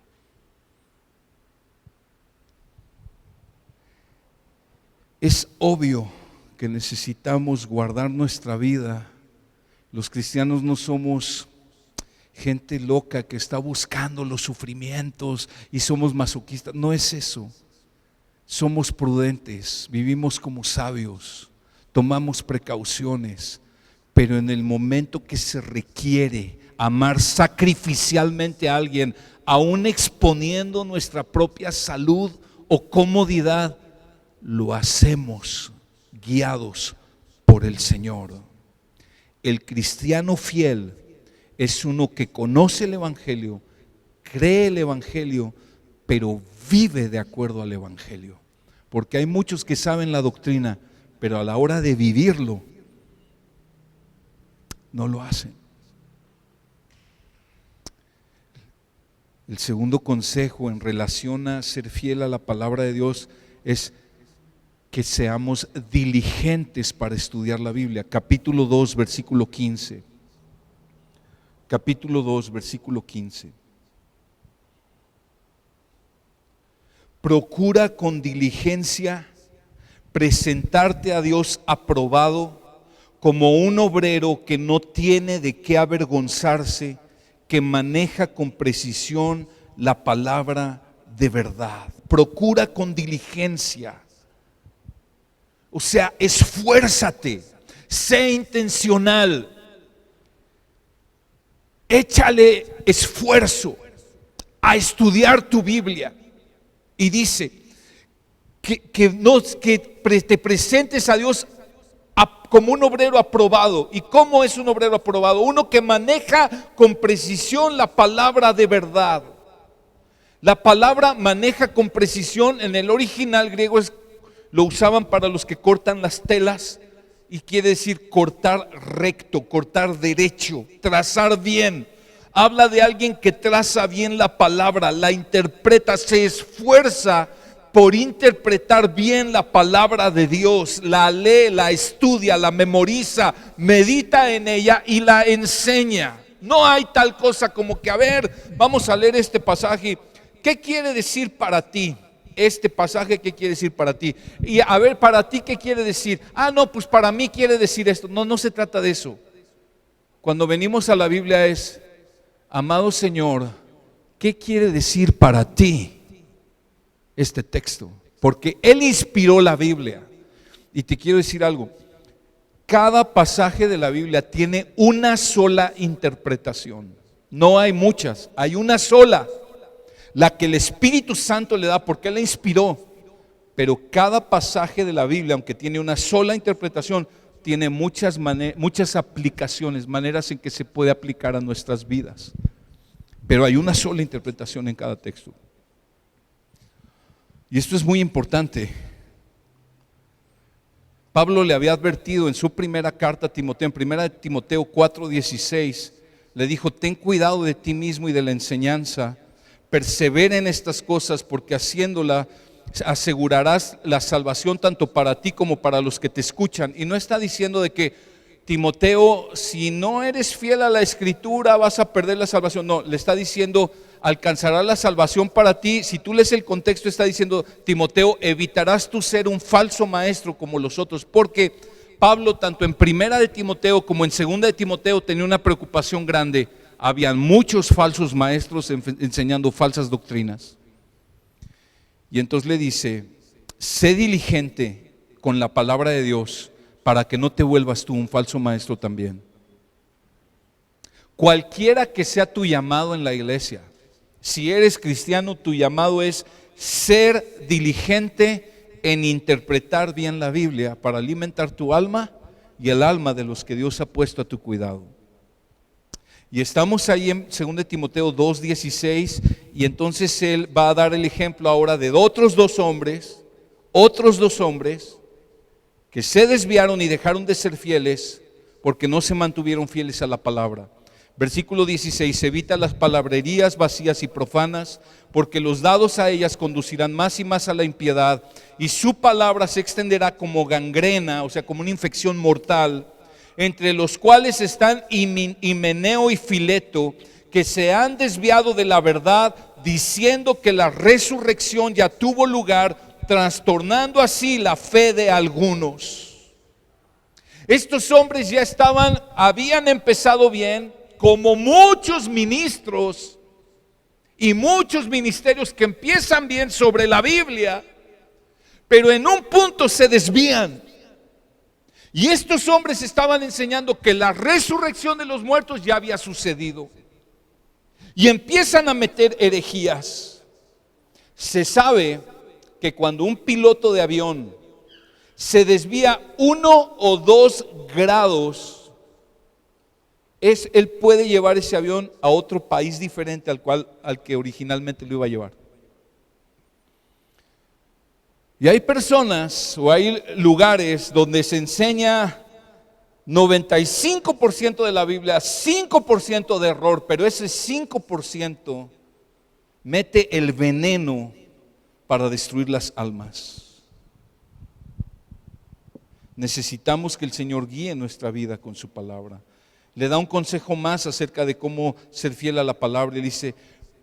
Es obvio que necesitamos guardar nuestra vida Los cristianos no somos gente loca que está buscando los sufrimientos y somos masoquistas. No es eso. Somos prudentes, vivimos como sabios, tomamos precauciones, pero en el momento que se requiere amar sacrificialmente a alguien, aún exponiendo nuestra propia salud o comodidad, lo hacemos guiados por el Señor. El cristiano fiel es uno que conoce el Evangelio, cree el Evangelio, pero vive de acuerdo al Evangelio. Porque hay muchos que saben la doctrina, pero a la hora de vivirlo, no lo hacen. El segundo consejo en relación a ser fiel a la palabra de Dios es que seamos diligentes para estudiar la Biblia. Capítulo 2, versículo 15. Capítulo 2, versículo 15. Procura con diligencia presentarte a Dios aprobado como un obrero que no tiene de qué avergonzarse, que maneja con precisión la palabra de verdad. Procura con diligencia. O sea, esfuérzate, sé intencional, échale esfuerzo a estudiar tu Biblia. Y dice que te presentes a Dios como un obrero aprobado. ¿Y cómo es un obrero aprobado? Uno que maneja con precisión la palabra de verdad. La palabra maneja con precisión en el original griego lo usaban para los que cortan las telas y quiere decir cortar recto, cortar derecho, trazar bien. Habla de alguien que traza bien la palabra, la interpreta, se esfuerza por interpretar bien la palabra de Dios, la lee, la estudia, la memoriza, medita en ella y la enseña. No hay tal cosa como que, a ver, vamos a leer este pasaje. ¿Qué quiere decir para ti? Este pasaje, ¿qué quiere decir para ti? Y a ver, para ti, ¿qué quiere decir? No, pues para mí quiere decir esto. No se trata de eso. Cuando venimos a la Biblia es, amado Señor, ¿qué quiere decir para ti este texto? Porque Él inspiró la Biblia. Y te quiero decir algo, cada pasaje de la Biblia tiene una sola interpretación. No hay muchas, hay una sola, la que el Espíritu Santo le da porque Él la inspiró. Pero cada pasaje de la Biblia, aunque tiene una sola interpretación, tiene muchas aplicaciones, maneras en que se puede aplicar a nuestras vidas. Pero hay una sola interpretación en cada texto. Y esto es muy importante. Pablo le había advertido en su primera carta a Timoteo, en 1 Timoteo 4:16, le dijo: ten cuidado de ti mismo y de la enseñanza, persevera en estas cosas, porque haciéndola asegurarás la salvación tanto para ti como para los que te escuchan. Y no está diciendo de que, Timoteo, si no eres fiel a la Escritura vas a perder la salvación. No, le está diciendo, alcanzará la salvación para ti. Si tú lees el contexto, está diciendo, Timoteo, evitarás tú ser un falso maestro como los otros, porque Pablo, tanto en 1 de Timoteo como en 2 de Timoteo, tenía una preocupación grande. Habían muchos falsos maestros enseñando falsas doctrinas. Y entonces le dice, sé diligente con la palabra de Dios para que no te vuelvas tú un falso maestro también. Cualquiera que sea tu llamado en la iglesia, si eres cristiano, tu llamado es ser diligente en interpretar bien la Biblia para alimentar tu alma y el alma de los que Dios ha puesto a tu cuidado. Y estamos ahí en 2 Timoteo 2:16, y entonces él va a dar el ejemplo ahora de otros dos hombres que se desviaron y dejaron de ser fieles porque no se mantuvieron fieles a la palabra. Versículo 16, evita las palabrerías vacías y profanas, porque los dados a ellas conducirán más y más a la impiedad, y su palabra se extenderá como gangrena, o sea, como una infección mortal, entre los cuales están Himeneo y Fileto, que se han desviado de la verdad, diciendo que la resurrección ya tuvo lugar, trastornando así la fe de algunos. Estos hombres ya habían empezado bien, como muchos ministros y muchos ministerios que empiezan bien sobre la Biblia, pero en un punto se desvían. Y estos hombres estaban enseñando que la resurrección de los muertos ya había sucedido. Y empiezan a meter herejías. Se sabe que cuando un piloto de avión se desvía 1 o 2 grados, él puede llevar ese avión a otro país diferente al que originalmente lo iba a llevar. Y hay personas o hay lugares donde se enseña 95% de la Biblia, 5% de error, pero ese 5% mete el veneno para destruir las almas. Necesitamos que el Señor guíe nuestra vida con su palabra. Le da un consejo más acerca de cómo ser fiel a la palabra. Le dice: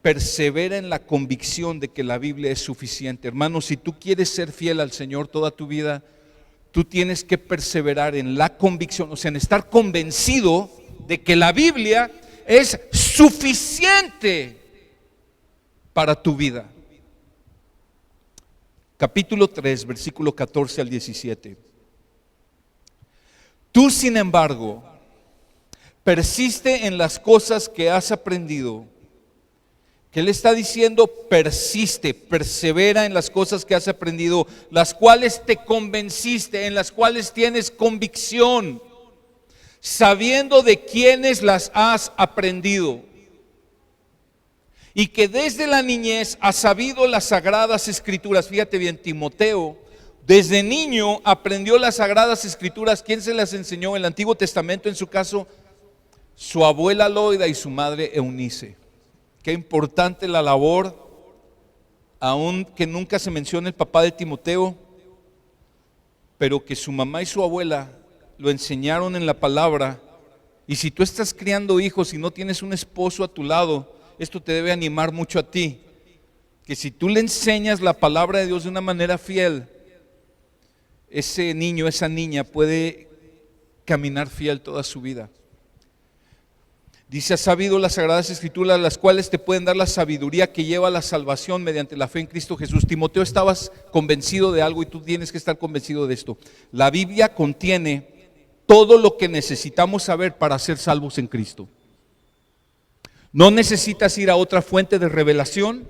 persevera en la convicción de que la Biblia es suficiente. Hermano, si tú quieres ser fiel al Señor toda tu vida, tú tienes que perseverar en la convicción, o sea, en estar convencido de que la Biblia es suficiente para tu vida. Capítulo 3, versículo 14 al 17. Tú, sin embargo, persiste en las cosas que has aprendido. ¿Qué le está diciendo? Persiste, persevera en las cosas que has aprendido, las cuales te convenciste, en las cuales tienes convicción, sabiendo de quiénes las has aprendido, y que desde la niñez has sabido las sagradas escrituras. Fíjate bien, Timoteo desde niño aprendió las sagradas escrituras. ¿Quién se las enseñó? El Antiguo Testamento, en su caso, su abuela Loida y su madre Eunice. Qué importante la labor, aun que nunca se menciona el papá de Timoteo, pero que su mamá y su abuela lo enseñaron en la palabra. Y si tú estás criando hijos y no tienes un esposo a tu lado, esto te debe animar mucho a ti, que si tú le enseñas la palabra de Dios de una manera fiel, ese niño, esa niña puede caminar fiel toda su vida. Dice: has sabido las sagradas escrituras, las cuales te pueden dar la sabiduría que lleva a la salvación mediante la fe en Cristo Jesús. Timoteo, estabas convencido de algo y tú tienes que estar convencido de esto. La Biblia contiene todo lo que necesitamos saber para ser salvos en Cristo. No necesitas ir a otra fuente de revelación,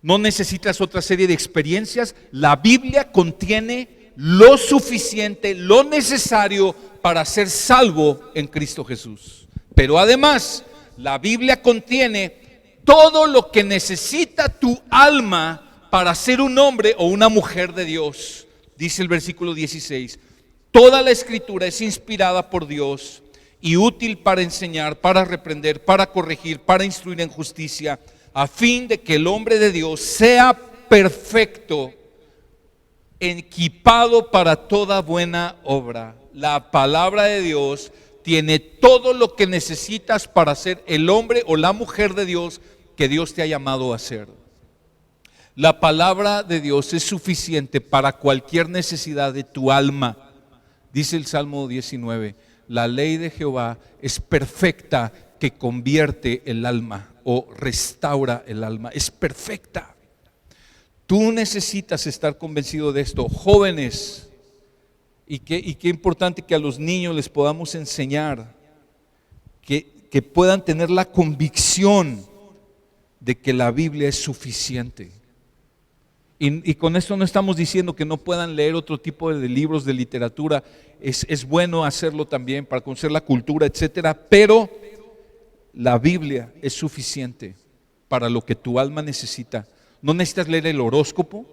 no necesitas otra serie de experiencias. La Biblia contiene lo suficiente, lo necesario para ser salvo en Cristo Jesús. Pero además, la Biblia contiene todo lo que necesita tu alma para ser un hombre o una mujer de Dios. Dice el versículo 16: toda la escritura es inspirada por Dios y útil para enseñar, para reprender, para corregir, para instruir en justicia, a fin de que el hombre de Dios sea perfecto, equipado para toda buena obra. La palabra de Dios tiene todo lo que necesitas para ser el hombre o la mujer de Dios que Dios te ha llamado a ser. La palabra de Dios es suficiente para cualquier necesidad de tu alma. Dice el Salmo 19: la ley de Jehová es perfecta, que convierte el alma o restaura el alma. Es perfecta. Tú necesitas estar convencido de esto. Jóvenes, y qué importante que a los niños les podamos enseñar, que puedan tener la convicción de que la Biblia es suficiente. Y con esto no estamos diciendo que no puedan leer otro tipo de libros de literatura. Es bueno hacerlo también para conocer la cultura, etcétera, pero la Biblia es suficiente para lo que tu alma necesita. No necesitas leer el horóscopo,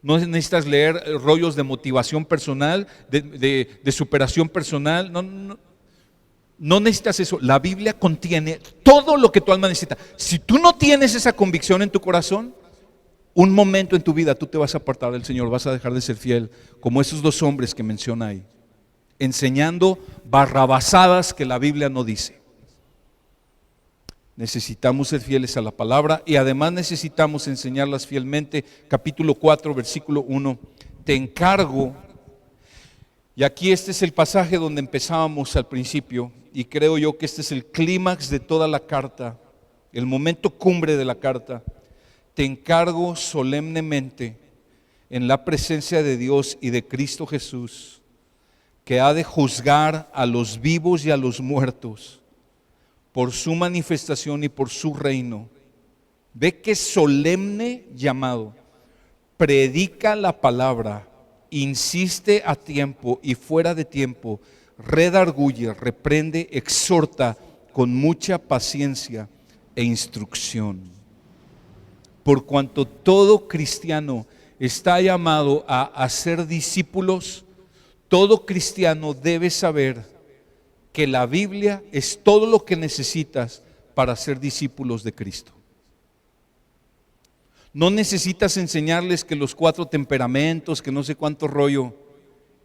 no necesitas leer rollos de motivación personal, de superación personal, no necesitas eso. La Biblia contiene todo lo que tu alma necesita. Si tú no tienes esa convicción en tu corazón, un momento en tu vida tú te vas a apartar del Señor, vas a dejar de ser fiel, como esos dos hombres que menciona ahí, enseñando barrabasadas que la Biblia no dice. Necesitamos ser fieles a la palabra y además necesitamos enseñarlas fielmente. Capítulo 4, versículo 1: te encargo. Y aquí este es el pasaje donde empezábamos al principio, y creo yo que este es el clímax de toda la carta, el momento cumbre de la carta. Te encargo solemnemente en la presencia de Dios y de Cristo Jesús, que ha de juzgar a los vivos y a los muertos por su manifestación y por su reino. Ve qué solemne llamado. Predica la palabra, insiste a tiempo y fuera de tiempo, redarguye, reprende, exhorta con mucha paciencia e instrucción. Por cuanto todo cristiano está llamado a hacer discípulos, todo cristiano debe saber que la Biblia es todo lo que necesitas para ser discípulos de Cristo. No necesitas enseñarles que los 4 temperamentos, que no sé cuánto rollo.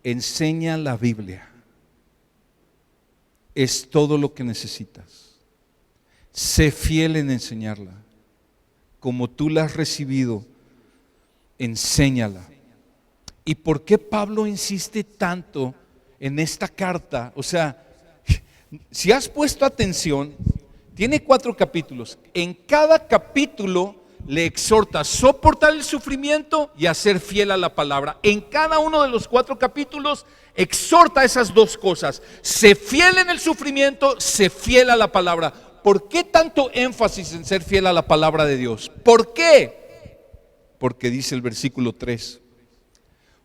Enseña la Biblia. Es todo lo que necesitas. Sé fiel en enseñarla. Como tú la has recibido, enséñala. ¿Y por qué Pablo insiste tanto en esta carta? O sea, si has puesto atención, tiene 4 capítulos. En cada capítulo le exhorta a soportar el sufrimiento y a ser fiel a la palabra. En cada uno de los 4 capítulos exhorta esas 2 cosas. Sé fiel en el sufrimiento, sé fiel a la palabra. ¿Por qué tanto énfasis en ser fiel a la palabra de Dios? ¿Por qué? Porque dice el versículo 3,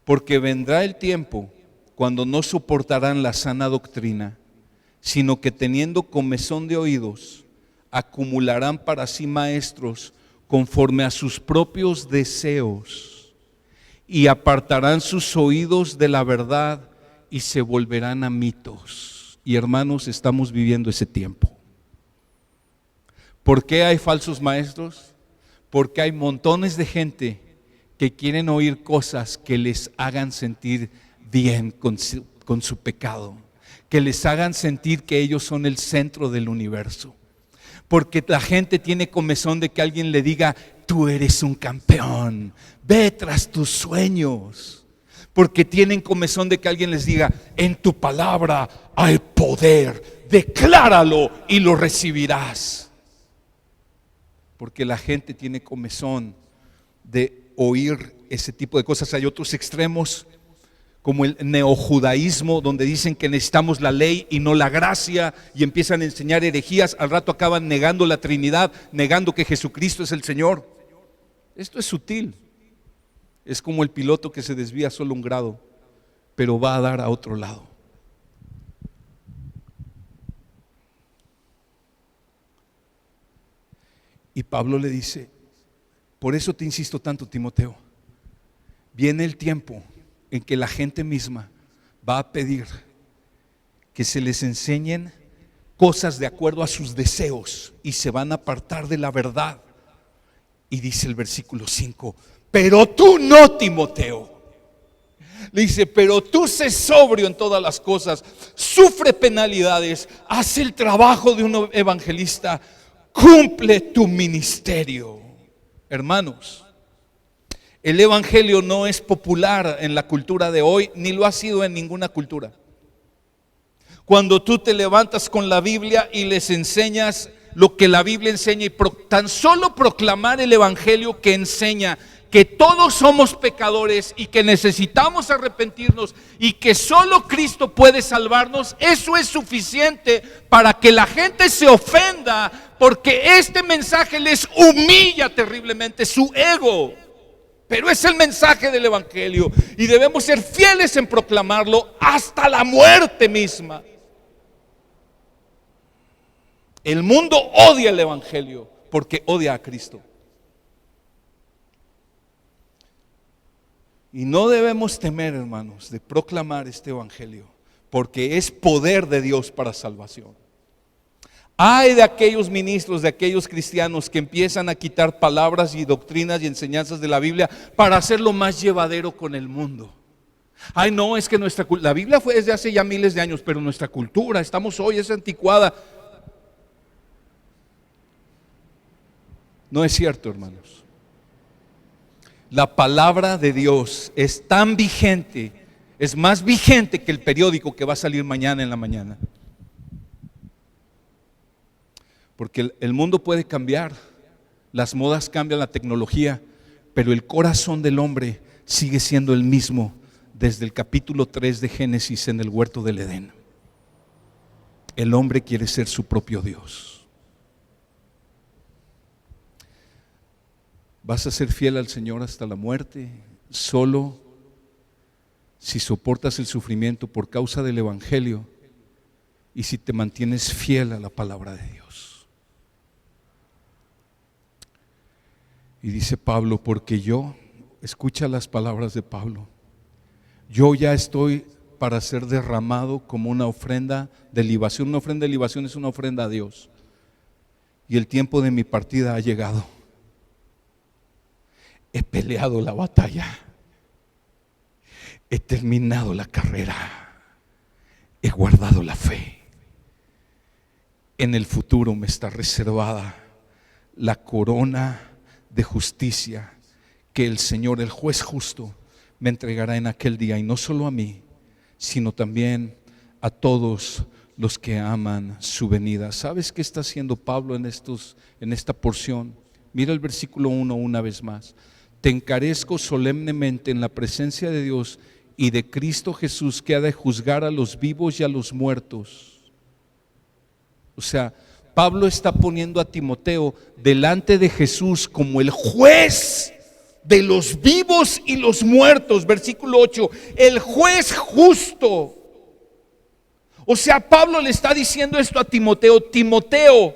porque vendrá el tiempo cuando no soportarán la sana doctrina, sino que teniendo comezón de oídos, acumularán para sí maestros conforme a sus propios deseos, y apartarán sus oídos de la verdad y se volverán a mitos. Y hermanos, estamos viviendo ese tiempo. ¿Por qué hay falsos maestros? Porque hay montones de gente que quieren oír cosas que les hagan sentir bien con su pecado, que les hagan sentir que ellos son el centro del universo. Porque la gente tiene comezón de que alguien le diga: tú eres un campeón, ve tras tus sueños. Porque tienen comezón de que alguien les diga: en tu palabra hay poder, decláralo y lo recibirás. Porque la gente tiene comezón de oír ese tipo de cosas. Hay otros extremos, como el neojudaísmo, donde dicen que necesitamos la ley y no la gracia, y empiezan a enseñar herejías. Al rato acaban negando la Trinidad, negando que Jesucristo es el Señor. Esto es sutil. Es como el piloto que se desvía solo 1 grado, pero va a dar a otro lado. Y Pablo le dice: por eso te insisto tanto, Timoteo, viene el tiempo en que la gente misma va a pedir que se les enseñen cosas de acuerdo a sus deseos y se van a apartar de la verdad. Y dice el versículo 5: pero tú no, Timoteo. Le dice: pero tú sé sobrio en todas las cosas, sufre penalidades, haz el trabajo de un evangelista, cumple tu ministerio. Hermanos, el evangelio no es popular en la cultura de hoy, ni lo ha sido en ninguna cultura. Cuando tú te levantas con la Biblia y les enseñas lo que la Biblia enseña, y tan solo proclamar el evangelio que enseña que todos somos pecadores y que necesitamos arrepentirnos y que solo Cristo puede salvarnos, eso es suficiente para que la gente se ofenda, porque este mensaje les humilla terriblemente su ego. Pero es el mensaje del evangelio y debemos ser fieles en proclamarlo hasta la muerte misma. El mundo odia el evangelio porque odia a Cristo. Y no debemos temer, hermanos, de proclamar este evangelio, porque es poder de Dios para salvación. Ay de aquellos ministros, de aquellos cristianos que empiezan a quitar palabras y doctrinas y enseñanzas de la Biblia para hacerlo más llevadero con el mundo. Ay, no, es que la Biblia fue desde hace ya miles de años, pero nuestra cultura, estamos hoy, es anticuada. No es cierto, hermanos. La palabra de Dios es tan vigente es más vigente que el periódico que va a salir mañana en la mañana. Porque el mundo puede cambiar, las modas cambian, la tecnología, pero el corazón del hombre sigue siendo el mismo desde el capítulo 3 de Génesis en el huerto del Edén. El hombre quiere ser su propio Dios. ¿Vas a ser fiel al Señor hasta la muerte? Solo si soportas el sufrimiento por causa del Evangelio y si te mantienes fiel a la palabra de Dios. Y dice Pablo, porque yo, escucha las palabras de Pablo, yo ya estoy para ser derramado como una ofrenda de libación. Una ofrenda de libación es una ofrenda a Dios. Y el tiempo de mi partida ha llegado. He peleado la batalla. He terminado la carrera. He guardado la fe. En el futuro me está reservada la corona de justicia que el Señor, el juez justo, me entregará en aquel día, y no solo a mí, sino también a todos los que aman su venida. ¿Sabes qué está haciendo Pablo en esta porción? Mira el versículo 1 una vez más. Te encarezco solemnemente en la presencia de Dios y de Cristo Jesús, que ha de juzgar a los vivos y a los muertos. O sea, Pablo está poniendo a Timoteo delante de Jesús como el juez de los vivos y los muertos. Versículo 8, el juez justo. O sea, Pablo le está diciendo esto a Timoteo: Timoteo,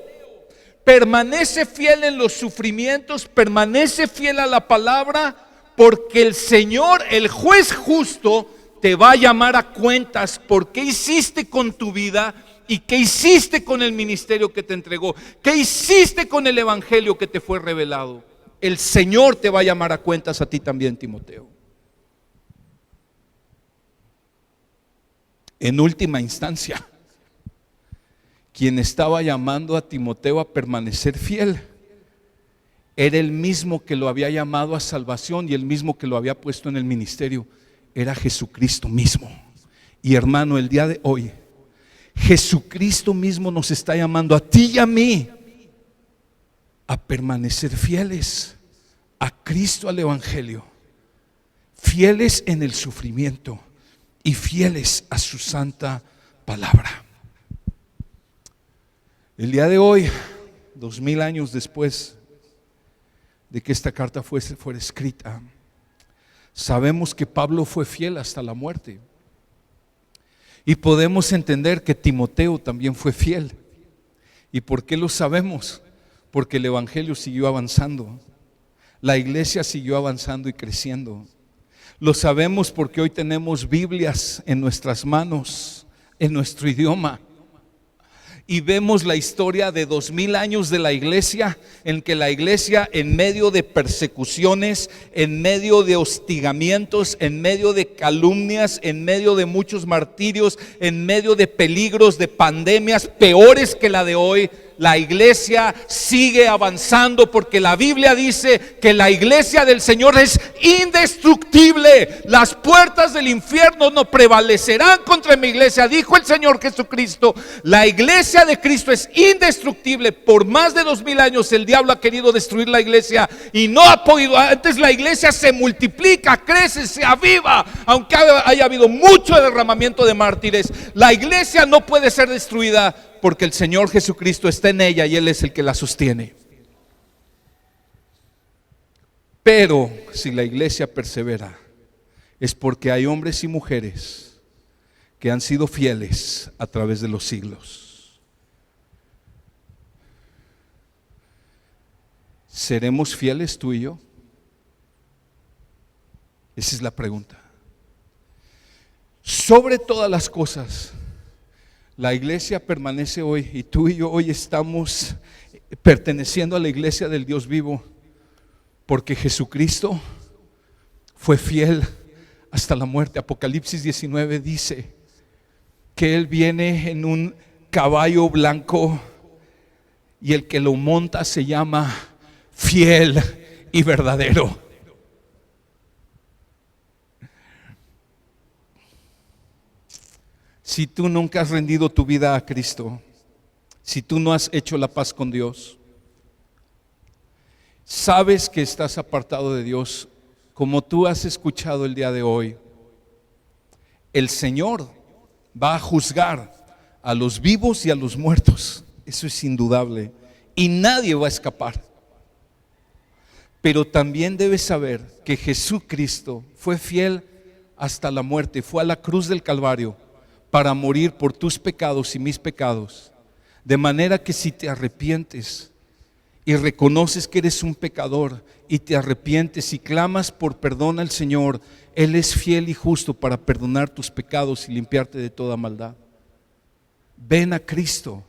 permanece fiel en los sufrimientos, permanece fiel a la palabra, porque el Señor, el juez justo, te va a llamar a cuentas por qué hiciste con tu vida y qué hiciste con el ministerio que te entregó, qué hiciste con el evangelio que te fue revelado. El Señor te va a llamar a cuentas a ti también, Timoteo. En última instancia, quien estaba llamando a Timoteo a permanecer fiel era el mismo que lo había llamado a salvación y el mismo que lo había puesto en el ministerio. Era Jesucristo mismo. Y hermano, el día de hoy, Jesucristo mismo nos está llamando a ti y a mí a permanecer fieles a Cristo, al Evangelio, fieles en el sufrimiento y fieles a su santa palabra. El día de hoy, 2000 años después de que esta carta fuera escrita, sabemos que Pablo fue fiel hasta la muerte. Y podemos entender que Timoteo también fue fiel. ¿Y por qué lo sabemos? Porque el evangelio siguió avanzando. La iglesia siguió avanzando y creciendo. Lo sabemos porque hoy tenemos Biblias en nuestras manos, en nuestro idioma. Y vemos la historia de 2000 años de la iglesia, en que la iglesia, en medio de persecuciones, en medio de hostigamientos, en medio de calumnias, en medio de muchos martirios, en medio de peligros, de pandemias peores que la de hoy, la iglesia sigue avanzando, porque la Biblia dice que la iglesia del Señor es indestructible. Las puertas del infierno no prevalecerán contra mi iglesia, dijo el Señor Jesucristo. La iglesia de Cristo es indestructible. Por más de 2000 años el diablo ha querido destruir la iglesia y no ha podido. Antes la iglesia se multiplica, crece, se aviva, aunque haya habido mucho derramamiento de mártires. La iglesia no puede ser destruida, porque el Señor Jesucristo está en ella y Él es el que la sostiene. Pero si la iglesia persevera, es porque hay hombres y mujeres que han sido fieles a través de los siglos. ¿Seremos fieles tú y yo? Esa es la pregunta. Sobre todas las cosas, la iglesia permanece hoy, y tú y yo hoy estamos perteneciendo a la iglesia del Dios vivo, porque Jesucristo fue fiel hasta la muerte. Apocalipsis 19 dice que Él viene en un caballo blanco y el que lo monta se llama Fiel y Verdadero. Si tú nunca has rendido tu vida a Cristo, si tú no has hecho la paz con Dios, sabes que estás apartado de Dios, como tú has escuchado el día de hoy, el Señor va a juzgar a los vivos y a los muertos. Eso es indudable. Y nadie va a escapar. Pero también debes saber que Jesucristo fue fiel hasta la muerte, fue a la cruz del Calvario para morir por tus pecados y mis pecados. De manera que si te arrepientes y reconoces que eres un pecador y te arrepientes y clamas por perdón al Señor, Él es fiel y justo para perdonar tus pecados y limpiarte de toda maldad. Ven a Cristo,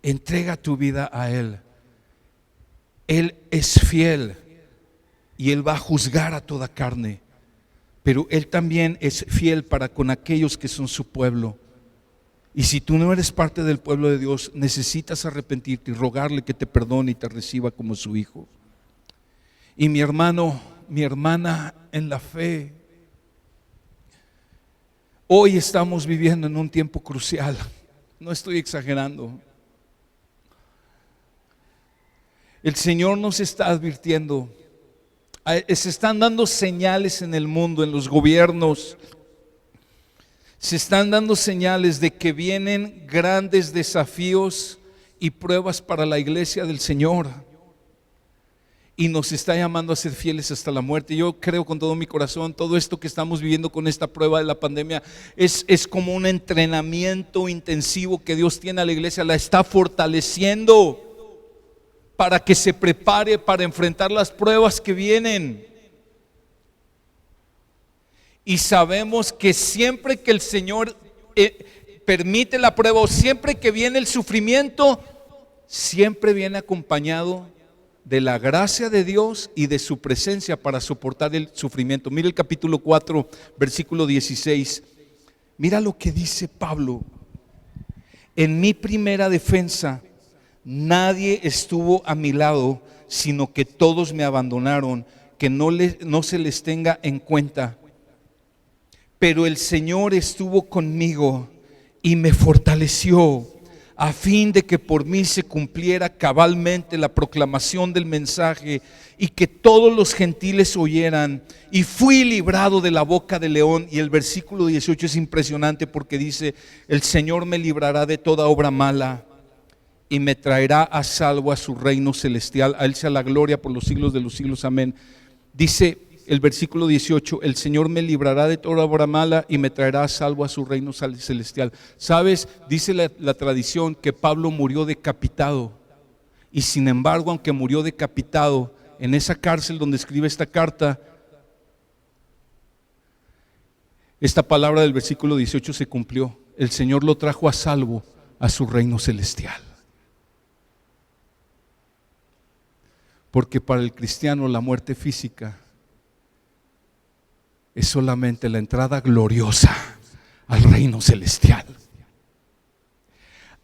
entrega tu vida a Él. Él es fiel y Él va a juzgar a toda carne, pero Él también es fiel para con aquellos que son su pueblo. Y si tú no eres parte del pueblo de Dios, necesitas arrepentirte y rogarle que te perdone y te reciba como su hijo. Y mi hermano, mi hermana en la fe, hoy estamos viviendo en un tiempo crucial. No estoy exagerando. El Señor nos está advirtiendo. Se están dando señales en el mundo, en los gobiernos. Se están dando señales de que vienen grandes desafíos y pruebas para la iglesia del Señor. Y nos está llamando a ser fieles hasta la muerte. Yo creo con todo mi corazón, todo esto que estamos viviendo con esta prueba de la pandemia es como un entrenamiento intensivo que Dios tiene a la iglesia. La está fortaleciendo para que se prepare para enfrentar las pruebas que vienen. Y sabemos que siempre que el Señor permite la prueba, o siempre que viene el sufrimiento, siempre viene acompañado de la gracia de Dios y de su presencia para soportar el sufrimiento. Mira el capítulo 4, versículo 16. Mira lo que dice Pablo: en mi primera defensa nadie estuvo a mi lado, sino que todos me abandonaron, que no se les tenga en cuenta. Pero el Señor estuvo conmigo y me fortaleció, a fin de que por mí se cumpliera cabalmente la proclamación del mensaje y que todos los gentiles oyeran. Y fui librado de la boca del león. Y el versículo 18 es impresionante porque dice: el Señor me librará de toda obra mala y me traerá a salvo a su reino celestial. A Él sea la gloria por los siglos de los siglos. Amén. Dice el versículo 18: el Señor me librará de toda obra mala y me traerá a salvo a su reino celestial. ¿Sabes? Dice la tradición que Pablo murió decapitado. Y sin embargo, aunque murió decapitado, en esa cárcel donde escribe esta carta, esta palabra del versículo 18 se cumplió. El Señor lo trajo a salvo a su reino celestial. Porque para el cristiano la muerte física es solamente la entrada gloriosa al reino celestial.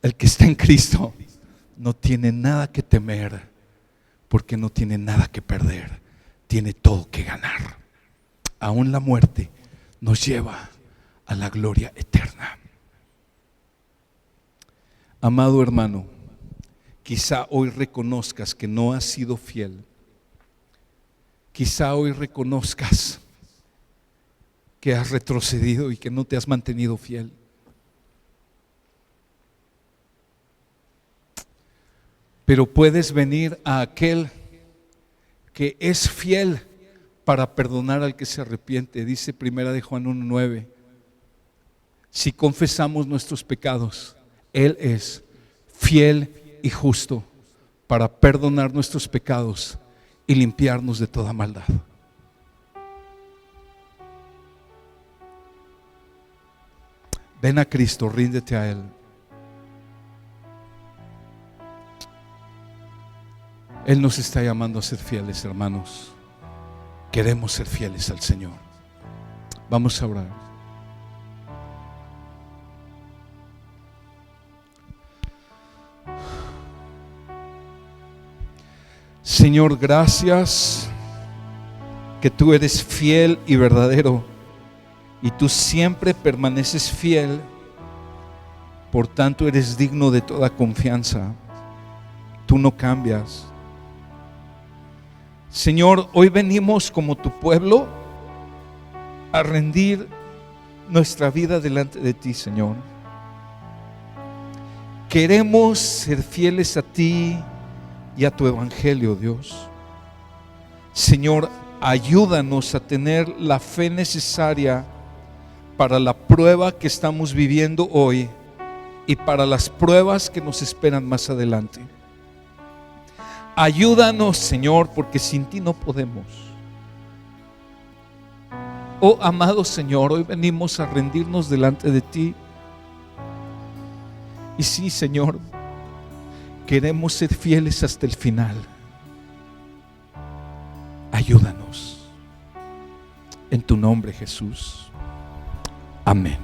El que está en Cristo no tiene nada que temer, porque no tiene nada que perder, tiene todo que ganar. Aún la muerte nos lleva a la gloria eterna. Amado hermano, quizá hoy reconozcas que no has sido fiel. Quizá hoy reconozcas que has retrocedido y que no te has mantenido fiel. Pero puedes venir a aquel que es fiel para perdonar al que se arrepiente. Dice 1 Juan 1:9: si confesamos nuestros pecados, Él es fiel y justo para perdonar nuestros pecados y limpiarnos de toda maldad. Ven a Cristo, ríndete a Él. Él nos está llamando a ser fieles, hermanos. Queremos ser fieles al Señor. Vamos a orar. Señor, gracias que tú eres fiel y verdadero, y tú siempre permaneces fiel Por tanto, eres digno de toda confianza. Tú no cambias. Señor, hoy venimos como tu pueblo a rendir nuestra vida delante de ti, Señor. Queremos ser fieles a ti y a tu evangelio, Dios. Señor, ayúdanos a tener la fe necesaria para la prueba que estamos viviendo hoy y para las pruebas que nos esperan más adelante. Ayúdanos, Señor, porque sin ti no podemos. Oh amado Señor, hoy venimos a rendirnos delante de ti. Y sí, Señor, queremos ser fieles hasta el final. Ayúdanos. En tu nombre, Jesús. Amén.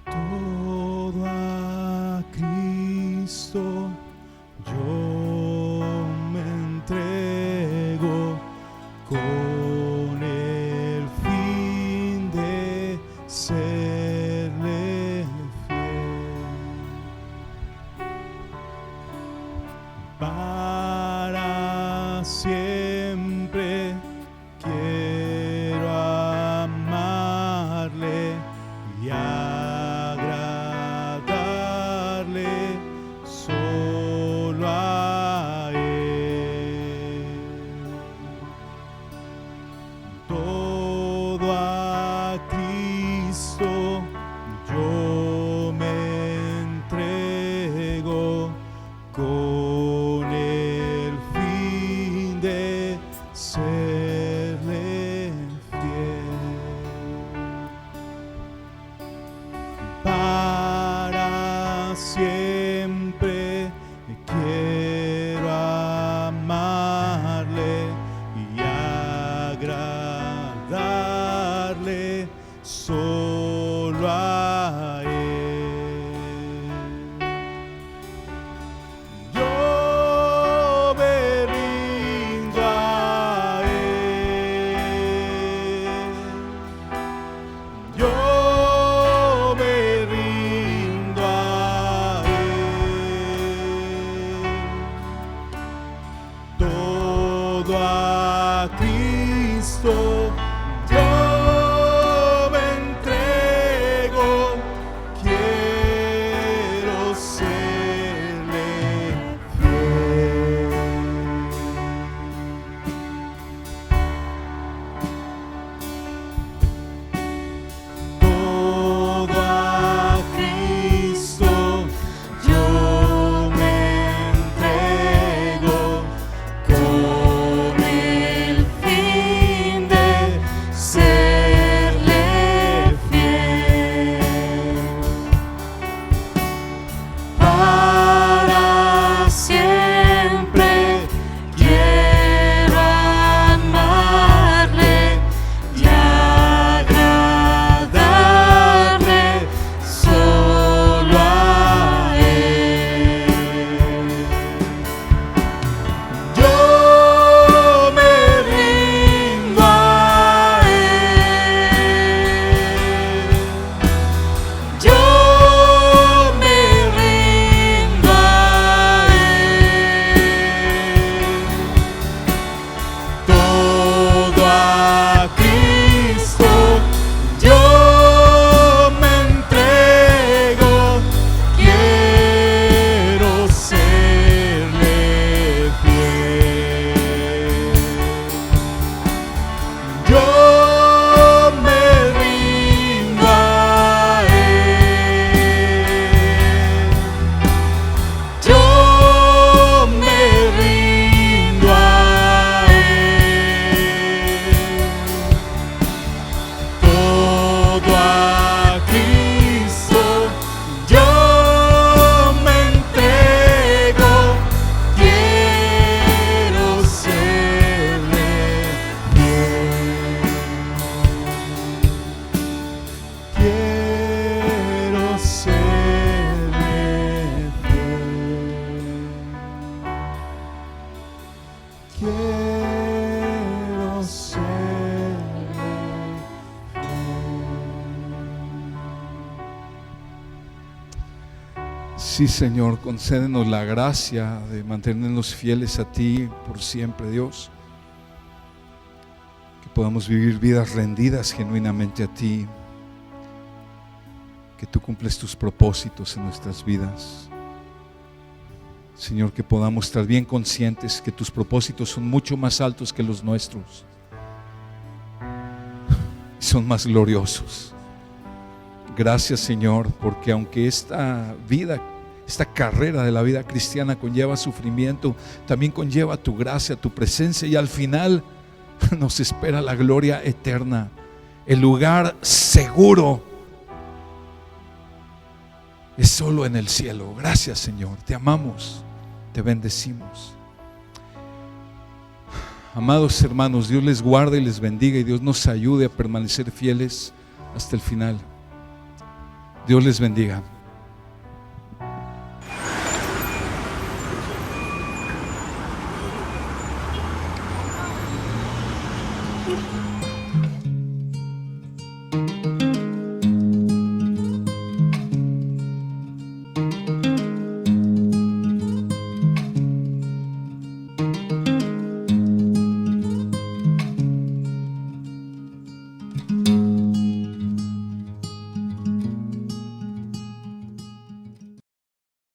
Todo a Cristo yo me entrego con el fin de serle fiel. Para siempre quiero amarle y agradarle solo a Él. Todo a Cristo yo me entrego con el fin de serle fiel. Para siempre quiero amarle y agradarle solo a Él. Yo me rindo a Él. Yo me rindo a Él. Todo a Cristo yo me entrego. Quiero serle fiel. Todo a Cristo yo me entrego con el fin de serle fiel. Para siempre quiero amarle y agradarle solo a Él. Yo me rindo a Él. Yo me rindo a Él. Todo a Cristo yo me entrego. Quiero serle fiel. Yo me rindo a Él. Yo me rindo a Él. Todo a Cristo yo me entrego. Quiero serle fiel. Quiero serle fiel. Quiero serle Sí, Señor, concédenos la gracia de mantenernos fieles a ti por siempre, Dios. Que podamos vivir vidas rendidas genuinamente a ti. Que tú cumples tus propósitos en nuestras vidas. Señor, que podamos estar bien conscientes que tus propósitos son mucho más altos que los nuestros. Son más gloriosos. Gracias, Señor, porque aunque esta vida, esta carrera de la vida cristiana conlleva sufrimiento, también conlleva tu gracia, tu presencia, y al final nos espera la gloria eterna, el lugar seguro es solo en el cielo. Gracias, Señor, te amamos, te bendecimos. Amados hermanos, Dios les guarde y les bendiga, y Dios nos ayude a permanecer fieles hasta el final. Dios les bendiga.